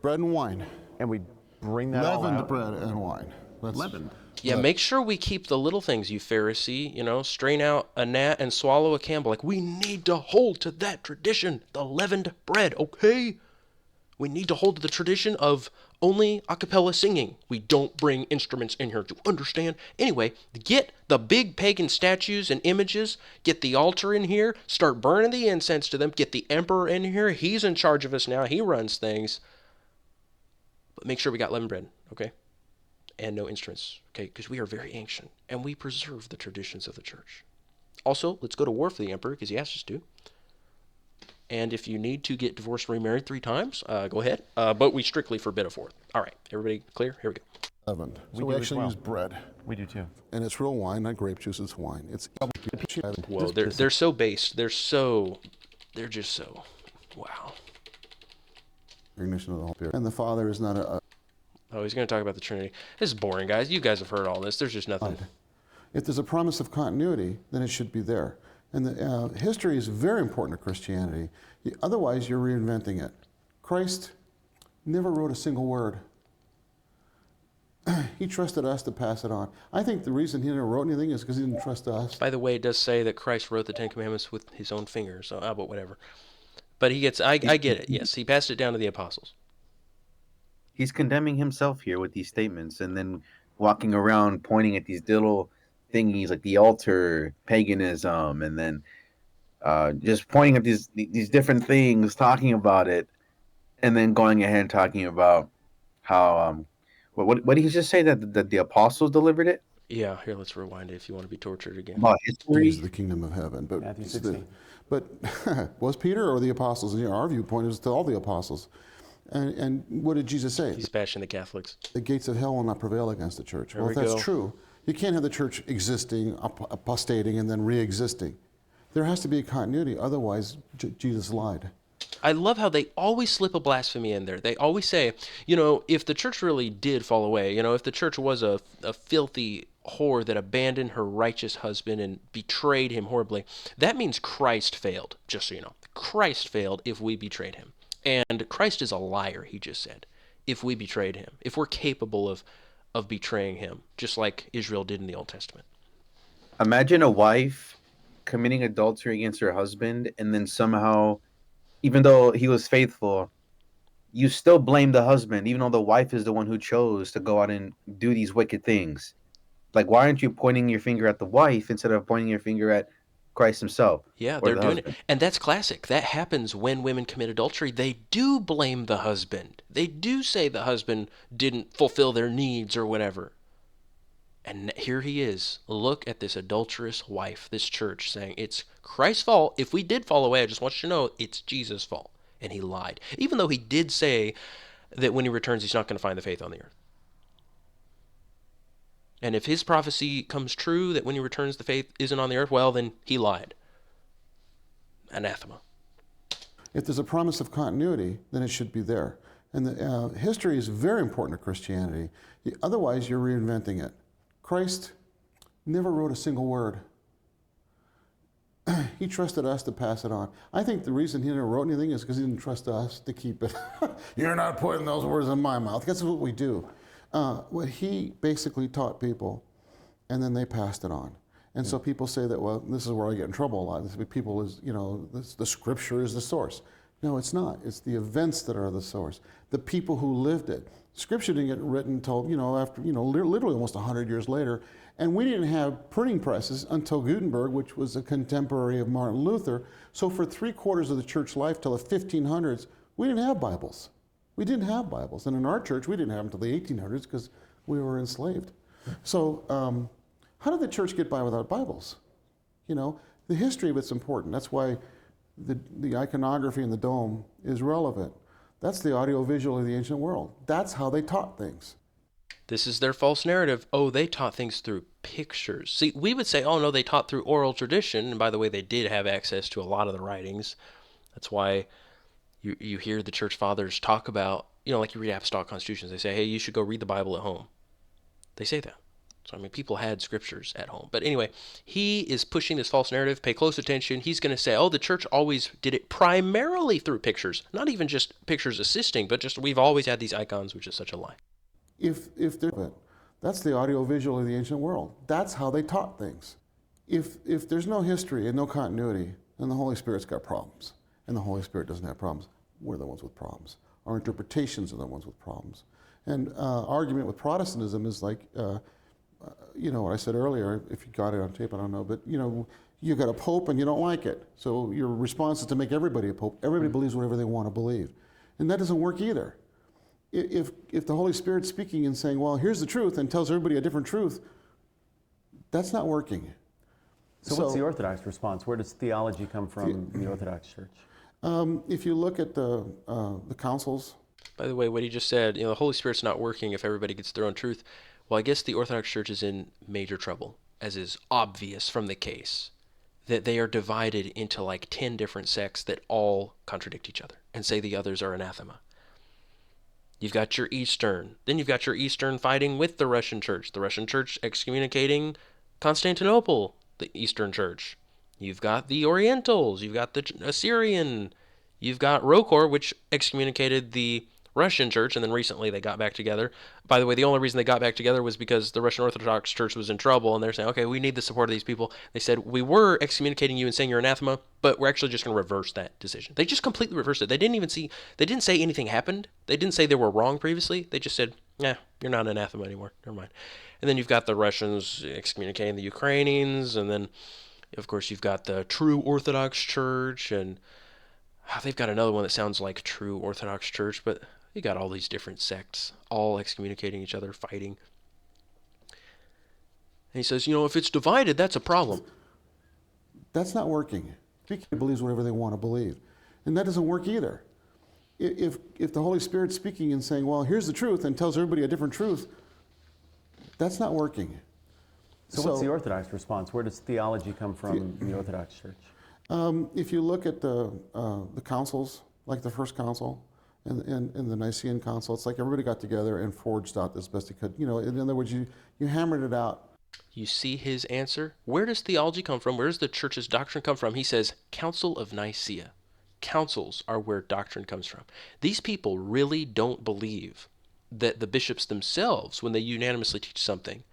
[SPEAKER 12] Bread and wine.
[SPEAKER 11] And we bring that all
[SPEAKER 12] Leavened
[SPEAKER 11] out.
[SPEAKER 12] bread and wine.
[SPEAKER 11] Leavened.
[SPEAKER 1] Yeah, make sure we keep the little things, you Pharisee. Strain out a gnat and swallow a camel. Like, we need to hold to that tradition, the leavened bread, okay? We need to hold to the tradition of only a cappella singing. We don't bring instruments in here. Do you understand? Anyway, get the big pagan statues and images. Get the altar in here. Start burning the incense to them. Get the emperor in here. He's in charge of us now. He runs things. But make sure we got leavened bread, okay? And no instruments, okay? Because we are very ancient, and we preserve the traditions of the church. Also, let's go to war for the emperor, because he asked us to. And if you need to get divorced or remarried 3 times, go ahead. But we strictly forbid a 4th. All right, everybody clear? Here we go.
[SPEAKER 12] Leavened. So
[SPEAKER 11] We
[SPEAKER 12] we
[SPEAKER 11] do as
[SPEAKER 12] actually
[SPEAKER 11] well.
[SPEAKER 12] use bread.
[SPEAKER 11] We do too.
[SPEAKER 12] And it's real wine, not grape juice, it's wine. It's
[SPEAKER 1] Whoa, they're so based. They're just so, wow.
[SPEAKER 12] Recognition of the Holy Spirit. And the Father is not a
[SPEAKER 1] Oh, he's going to talk about the Trinity. This is boring, guys. You guys have heard all this. There's just nothing.
[SPEAKER 12] If there's a promise of continuity, then it should be there. And the history is very important to Christianity. Otherwise, you're reinventing it. Christ never wrote a single word. He trusted us to pass it on. I think the reason he never wrote anything is because he didn't trust us.
[SPEAKER 1] By the way, it does say that Christ wrote the 10 Commandments with his own fingers. So, but whatever. But I get it. Yes, he passed it down to the apostles.
[SPEAKER 17] He's condemning himself here with these statements and then walking around pointing at these little thingies like the altar, paganism, and then just pointing at these different things, talking about it, and then going ahead and talking about how what did he just say that the apostles delivered it?
[SPEAKER 1] Yeah, here, let's rewind it if you want to be tortured again.
[SPEAKER 17] About history?
[SPEAKER 12] Is the kingdom of heaven. But
[SPEAKER 11] Matthew 16.
[SPEAKER 12] But was Peter or the apostles? Our viewpoint is to all the apostles. And what did Jesus say?
[SPEAKER 1] He's bashing the Catholics.
[SPEAKER 12] The gates of hell will not prevail against the church.
[SPEAKER 1] There
[SPEAKER 12] Well,
[SPEAKER 1] we
[SPEAKER 12] if that's
[SPEAKER 1] go.
[SPEAKER 12] true, you can't have the church existing, apostating, and then re-existing. There has to be a continuity. Otherwise, Jesus lied.
[SPEAKER 1] I love how they always slip a blasphemy in there. They always say, if the church really did fall away, if the church was a filthy whore that abandoned her righteous husband and betrayed him horribly, that means Christ failed, just so you know. Christ failed if we betrayed him. And Christ is a liar, he just said, if we betrayed him, if we're capable of betraying him, just like Israel did in the Old Testament.
[SPEAKER 17] Imagine a wife committing adultery against her husband, and then somehow, even though he was faithful, you still blame the husband, even though the wife is the one who chose to go out and do these wicked things. Like, why aren't you pointing your finger at the wife instead of pointing your finger at Christ himself
[SPEAKER 1] Yeah,
[SPEAKER 17] or
[SPEAKER 1] they're
[SPEAKER 17] the
[SPEAKER 1] doing it.
[SPEAKER 17] husband?
[SPEAKER 1] And that's classic. That happens when women commit adultery. They do blame the husband. They do say the husband didn't fulfill their needs or whatever. And here he is. Look at this adulterous wife, this church, saying it's Christ's fault. If we did fall away, I just want you to know it's Jesus' fault. And he lied. Even though he did say that when he returns, he's not going to find the faith on the earth. And if his prophecy comes true, that when he returns the faith isn't on the earth, well, then he lied. Anathema.
[SPEAKER 12] If there's a promise of continuity, then it should be there. And history is very important to Christianity. Otherwise, you're reinventing it. Christ never wrote a single word. He trusted us to pass it on. I think the reason he never wrote anything is because he didn't trust us to keep it. You're not putting those words in my mouth. That's what we do. What he basically taught people, and then they passed it on. And so people say that, well, this is where I get in trouble a lot. This, people is, the scripture is the source. No, it's not. It's the events that are the source. The people who lived it. Scripture didn't get written until, after, literally almost 100 years later. And we didn't have printing presses until Gutenberg, which was a contemporary of Martin Luther. So for 3/4 of the church life till the 1500s, we didn't have Bibles. We didn't have Bibles. And in our church, we didn't have them until the 1800s because we were enslaved. So how did the church get by without Bibles? The history of it's important. That's why the iconography in the dome is relevant. That's the audiovisual of the ancient world. That's how they taught things.
[SPEAKER 1] This is their false narrative. Oh, they taught things through pictures. See, we would say, oh, no, they taught through oral tradition. And by the way, they did have access to a lot of the writings. That's why you hear the church fathers talk about, like you read apostolic constitutions. They say, hey, you should go read the Bible at home. They say that. So, people had scriptures at home. But anyway, he is pushing this false narrative. Pay close attention. He's going to say, oh, the church always did it primarily through pictures. Not even just pictures assisting, but just we've always had these icons, which is such a lie.
[SPEAKER 12] That's the audiovisual of the ancient world. That's how they taught things. If there's no history and no continuity, then the Holy Spirit's got problems. And the Holy Spirit doesn't have problems. We're the ones with problems. Our interpretations are the ones with problems. And argument with Protestantism is like, what I said earlier, if you got it on tape, I don't know, but you got a pope and you don't like it. So your response is to make everybody a pope. Everybody believes whatever they want to believe. And that doesn't work either. If the Holy Spirit's speaking and saying, well, here's the truth, and tells everybody a different truth, that's not working.
[SPEAKER 11] So what's the Orthodox response? Where does theology come from in the Orthodox Church?
[SPEAKER 12] If you look at the councils.
[SPEAKER 1] By the way, what he just said, the Holy Spirit's not working if everybody gets their own truth. Well, I guess the Orthodox Church is in major trouble, as is obvious from the case, that they are divided into like 10 different sects that all contradict each other and say the others are anathema. You've got your Eastern. Then you've got your Eastern fighting with the Russian Church. The Russian Church excommunicating Constantinople, the Eastern Church. You've got the Orientals. You've got the Assyrian. You've got Rokor, which excommunicated the Russian Church, and then recently they got back together. By the way, the only reason they got back together was because the Russian Orthodox Church was in trouble, and they're saying, okay, we need the support of these people. They said, we were excommunicating you and saying you're anathema, but we're actually just going to reverse that decision. They just completely reversed it. They didn't say anything happened. They didn't say they were wrong previously. They just said, you're not anathema anymore. Never mind. And then you've got the Russians excommunicating the Ukrainians, and then, of course, you've got the true Orthodox Church, and they've got another one that sounds like true Orthodox Church, but you got all these different sects, all excommunicating each other, fighting. And he says, if it's divided, that's a problem.
[SPEAKER 12] That's not working. Everybody believes whatever they want to believe. And that doesn't work either. If the Holy Spirit's speaking and saying, well, here's the truth, and tells everybody a different truth, that's not working.
[SPEAKER 11] So what's the Orthodox response? Where does theology come from in the Orthodox Church?
[SPEAKER 12] If you look at the councils, like the first council and the Nicene Council. It's like everybody got together and forged out as best they could. In other words, you hammered it out.
[SPEAKER 1] You see his answer? Where does theology come from? Where does the church's doctrine come from? He says, Council of Nicaea. Councils are where doctrine comes from. These people really don't believe that the bishops themselves, when they unanimously teach something,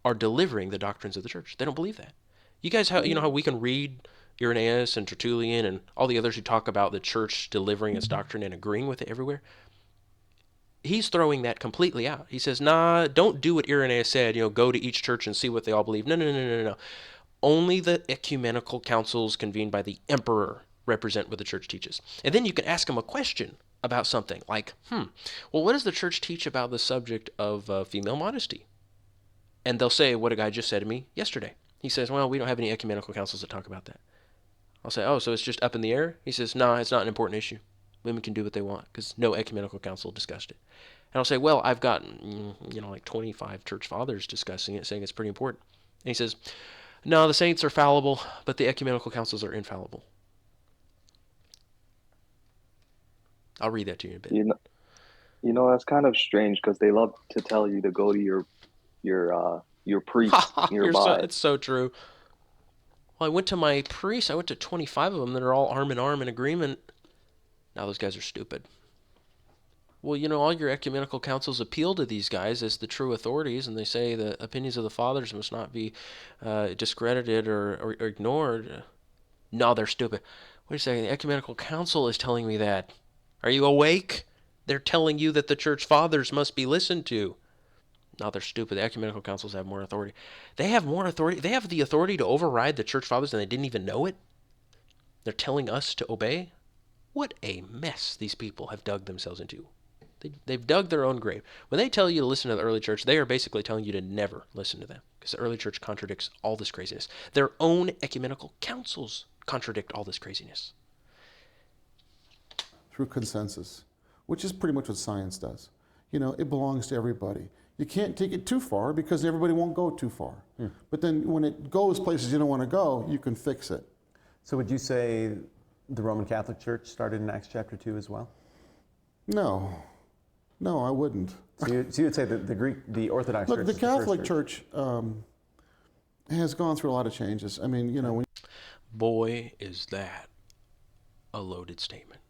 [SPEAKER 1] are delivering the doctrines of the church. They don't believe that. You guys, you know how we can read Irenaeus and Tertullian and all the others who talk about the church delivering its doctrine and agreeing with it everywhere? He's throwing that completely out. He says, nah, don't do what Irenaeus said, go to each church and see what they all believe. No, no, no, no, no. Only the ecumenical councils convened by the emperor represent what the church teaches. And then you can ask them a question about something like, well, what does the church teach about the subject of female modesty? And they'll say what a guy just said to me yesterday. He says, well, we don't have any ecumenical councils that talk about that. I'll say, oh, so it's just up in the air? He says, no, it's not an important issue. Women can do what they want because no ecumenical council discussed it. And I'll say, well, I've got, like 25 church fathers discussing it, saying it's pretty important. And he says, no, the saints are fallible, but the ecumenical councils are infallible. I'll read that to you in a bit.
[SPEAKER 15] That's kind of strange because they love to tell you to go to your priest nearby.
[SPEAKER 1] It's so true. Well, I went to my priest. I went to 25 of them that are all arm in arm in agreement. Now those guys are stupid. Well, all your ecumenical councils appeal to these guys as the true authorities, and they say the opinions of the fathers must not be discredited or ignored. No, they're stupid. Wait a second, the ecumenical council is telling me that. Are you awake? They're telling you that the church fathers must be listened to. No, they're stupid. The ecumenical councils have more authority. They have more authority. They have the authority to override the church fathers, and they didn't even know it. They're telling us to obey. What a mess these people have dug themselves into. They've dug their own grave. When they tell you to listen to the early church, they are basically telling you to never listen to them because the early church contradicts all this craziness. Their own ecumenical councils contradict all this craziness.
[SPEAKER 12] Through consensus, which is pretty much what science does. It belongs to everybody. You can't take it too far because everybody won't go too far. But then when it goes places you don't want to go, you can fix it.
[SPEAKER 11] So would you say the Roman Catholic Church started in Acts chapter 2 as well?
[SPEAKER 12] No, I wouldn't.
[SPEAKER 11] So you would say that the Orthodox Church.
[SPEAKER 12] Look, the Catholic Church has gone through a lot of changes. I mean,
[SPEAKER 1] Boy, is that a loaded statement.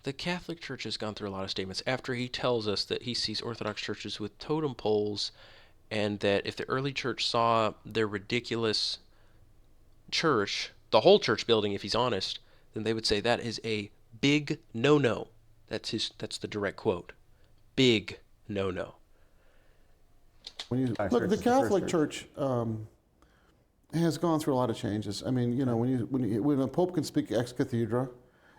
[SPEAKER 1] The Catholic Church has gone through a lot of statements after he tells us that he sees Orthodox churches with totem poles, and that if the early church saw their ridiculous church, the whole church building, if he's honest, then they would say that is a big no-no. That's the direct quote. Big no-no.
[SPEAKER 12] Look, the Catholic Church has gone through a lot of changes. I mean, when a pope can speak ex cathedra,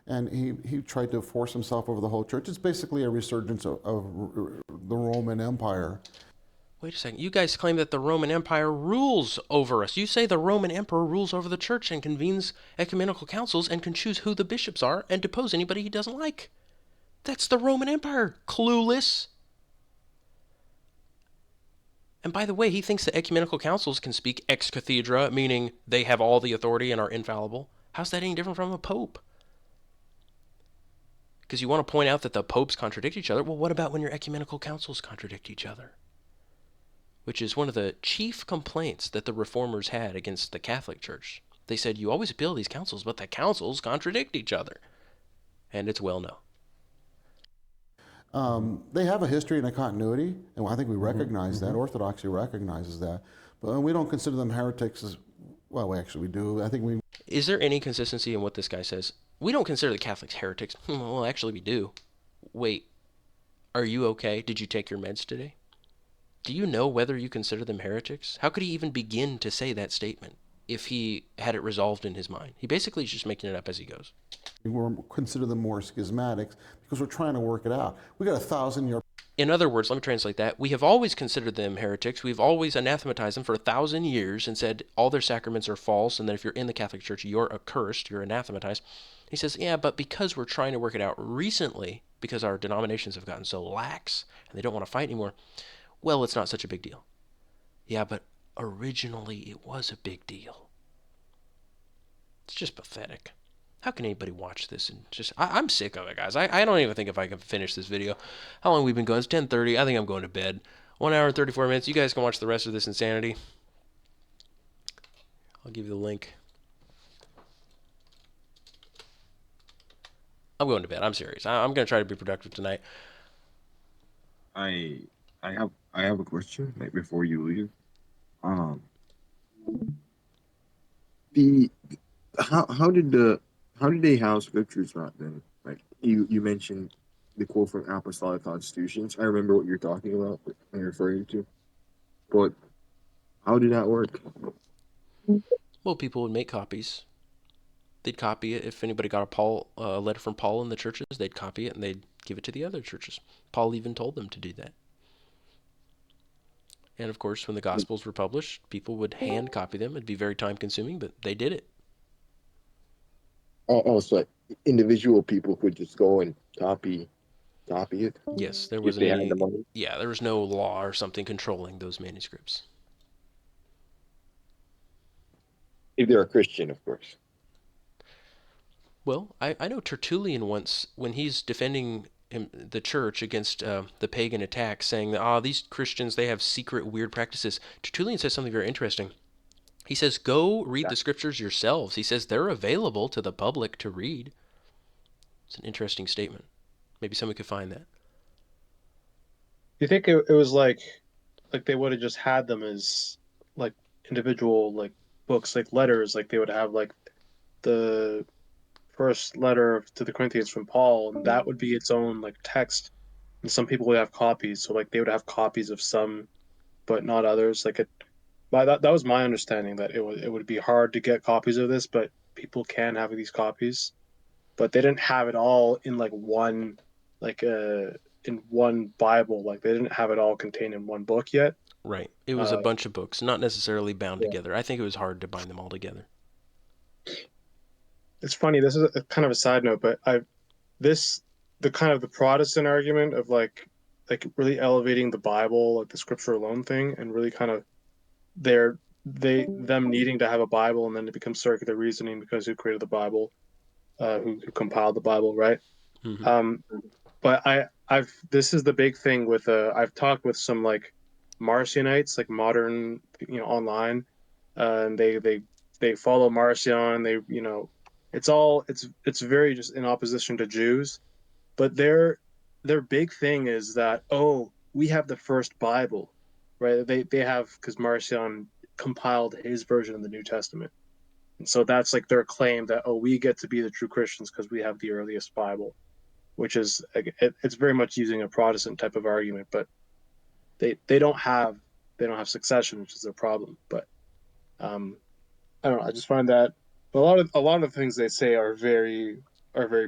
[SPEAKER 12] and he tried to force himself over the whole church, it's basically a resurgence of the Roman Empire.
[SPEAKER 1] Wait a second. You guys claim that the Roman Empire rules over us. You say the Roman Emperor rules over the church and convenes ecumenical councils and can choose who the bishops are and depose anybody he doesn't like. That's the Roman Empire. Clueless. And by the way, he thinks the ecumenical councils can speak ex cathedra, meaning they have all the authority and are infallible. How's that any different from a pope? Because you want to point out that the popes contradict each other. Well, what about when your ecumenical councils contradict each other? Which is one of the chief complaints that the reformers had against the Catholic Church. They said, you always appeal to these councils, but the councils contradict each other. And it's well known.
[SPEAKER 12] They have a history and a continuity, and I think we recognize that. Orthodoxy recognizes that. But we don't consider them heretics as, well, actually we do. I think we...
[SPEAKER 1] Is there any consistency in what this guy says? We don't consider the Catholics heretics. Well, actually we do. Wait, are you okay? Did you take your meds today? Do you know whether you consider them heretics? How could he even begin to say that statement if he had it resolved in his mind? He basically is just making it up as he goes.
[SPEAKER 12] We consider them more schismatics because we're trying to work it out. We got 1,000-year...
[SPEAKER 1] In other words, let me translate that. We have always considered them heretics. We've always anathematized them for 1,000 years and said all their sacraments are false and that if you're in the Catholic Church, you're accursed, you're anathematized. He says, yeah, but because we're trying to work it out recently, because our denominations have gotten so lax and they don't want to fight anymore, well, it's not such a big deal. Yeah, but originally it was a big deal. It's just pathetic. How can anybody watch this and just? I'm sick of it, guys. I don't even think if I can finish this video. How long we've been going? It's 10:30. I think I'm going to bed. 1 hour and 34 minutes. You guys can watch the rest of this insanity. I'll give you the link. I'm going to bed. I'm serious. I'm going to try to be productive tonight.
[SPEAKER 10] I I have a question like before you leave. Um, the how did they have scriptures back then? Like you mentioned the quote from Apostolic Constitutions. I remember what you're talking about and referring to, but how did that work?
[SPEAKER 1] Well, people would make copies. They'd copy it. If anybody got a letter from Paul in the churches, they'd copy it and they'd give it to the other churches. Paul even told them to do that. And of course, when the Gospels were published, people would hand copy them. It'd be very time consuming, but they did it.
[SPEAKER 10] Oh, so like individual people could just go and copy it
[SPEAKER 1] Yes, there
[SPEAKER 10] if
[SPEAKER 1] wasn't
[SPEAKER 10] they had the
[SPEAKER 1] any.
[SPEAKER 10] money.
[SPEAKER 1] Yeah, there was no law or something controlling those manuscripts.
[SPEAKER 10] If they're a Christian, of course.
[SPEAKER 1] Well, I know Tertullian once, when he's defending the church against the pagan attack, saying that, these Christians, they have secret weird practices. Tertullian says something very interesting. He says, go read the scriptures yourselves. He says they're available to the public to read. It's an interesting statement. Maybe someone could find that.
[SPEAKER 16] You think it was like they would have just had them as like individual like books, like letters, like they would have like the first letter to the Corinthians from Paul, and that would be its own like text. And some people would have copies, so like they would have copies of some, but not others. Like that was my understanding that it would be hard to get copies of this, but people can have these copies. But they didn't have it all in like one like in one Bible. Like they didn't have it all contained in one book yet.
[SPEAKER 1] Right. It was a bunch of books, not necessarily bound together. I think it was hard to bind them all together.
[SPEAKER 16] It's funny. This is a kind of a side note, but this the kind of the Protestant argument of like really elevating the Bible, like the Scripture alone thing, and really kind of them needing to have a Bible, and then it becomes circular reasoning because who created the Bible, who compiled the Bible, right?
[SPEAKER 1] Mm-hmm.
[SPEAKER 16] But I've this is the big thing with I've talked with some like Marcionites, like modern, online, and they follow Marcion. They, it's very just in opposition to Jews, but their big thing is that, oh, we have the first Bible, right? They have, because Marcion compiled his version of the New Testament, and so that's like their claim that, oh, we get to be the true Christians because we have the earliest Bible, which is, it's very much using a Protestant type of argument, but they don't have succession, which is their problem. But I don't know. I just find that a lot of the things they say are very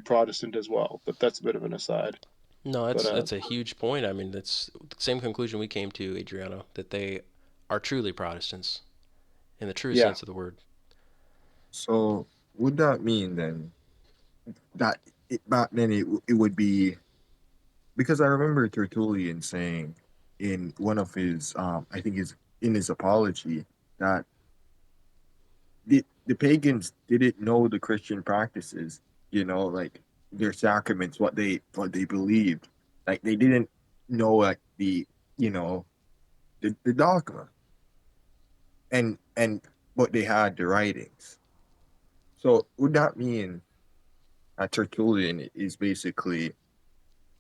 [SPEAKER 16] Protestant as well. But that's a bit of an aside.
[SPEAKER 1] No,
[SPEAKER 16] But
[SPEAKER 1] that's a huge point. I mean, that's the same conclusion we came to, Adriano, that they are truly Protestants in the true
[SPEAKER 16] yeah,
[SPEAKER 1] sense of the word.
[SPEAKER 10] So would that mean then that back then it would be, because I remember Tertullian saying in one of his I think is in his apology that the pagans didn't know the Christian practices, like their sacraments, what they believed. Like they didn't know like you know the dogma and but they had the writings. So would that mean that Tertullian is basically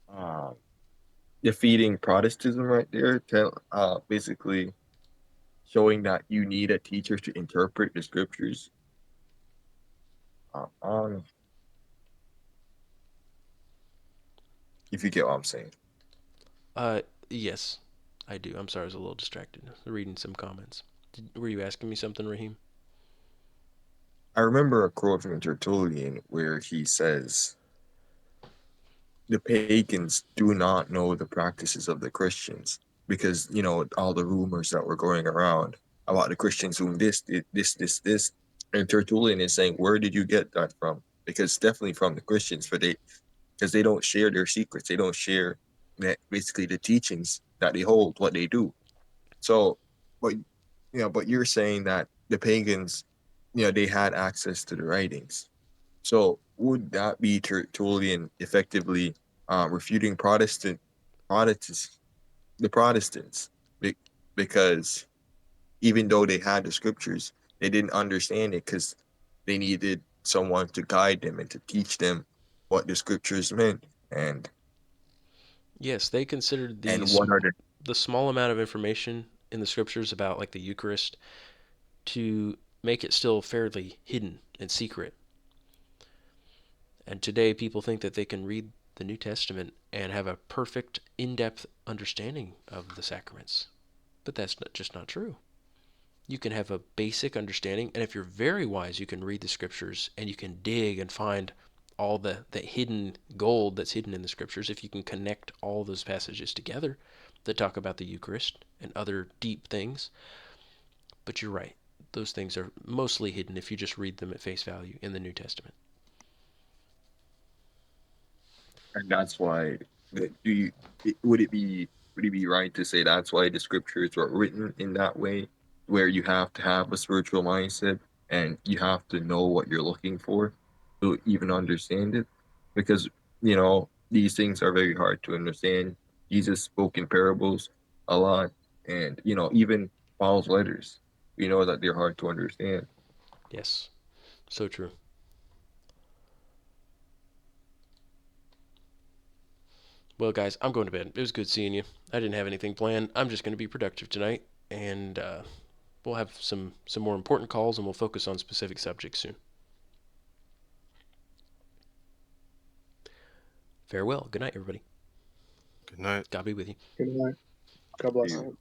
[SPEAKER 10] um defeating Protestantism right there, basically showing that you need a teacher to interpret the scriptures. Uh, um, if you get what I'm saying.
[SPEAKER 1] Yes, I do. I'm sorry, I was a little distracted reading some comments. Were you asking me something, Raheem?
[SPEAKER 10] I remember a quote from Tertullian where he says, the pagans do not know the practices of the Christians because, all the rumors that were going around about the Christians doing this. And Tertullian is saying, where did you get that from? Because it's definitely from the Christians, because they don't share their secrets. They don't share that basically the teachings that they hold, what they do. So, but but you're saying that the pagans, they had access to the writings. So would that be Tertullian effectively refuting Protestants, the Protestants, be- because even though they had the scriptures, they didn't understand it because they needed someone to guide them and to teach them what the scriptures meant
[SPEAKER 1] Yes, they considered
[SPEAKER 10] and what are
[SPEAKER 1] the small amount of information in the scriptures about like the Eucharist to make it still fairly hidden and secret. And today people think that they can read the New Testament and have a perfect in-depth understanding of the sacraments. But that's just not true. You can have a basic understanding, and if you're very wise, you can read the scriptures and you can dig and find all the hidden gold that's hidden in the scriptures if you can connect all those passages together that talk about the Eucharist and other deep things. But you're right. Those things are mostly hidden if you just read them at face value in the New Testament.
[SPEAKER 10] and that's why would it be right to say that's why the scriptures were written in that way, where you have to have a spiritual mindset and you have to know what you're looking for to even understand it, because these things are very hard to understand. Jesus spoke in parables a lot, and even Paul's letters, we know that they're hard to understand.
[SPEAKER 1] Yes, so true. Well, guys, I'm going to bed. It was good seeing you. I didn't have anything planned. I'm just going to be productive tonight, and we'll have some more important calls, and we'll focus on specific subjects soon. Farewell. Good night, everybody.
[SPEAKER 14] Good night.
[SPEAKER 1] God be with you.
[SPEAKER 16] Good night. God bless.
[SPEAKER 10] Dude.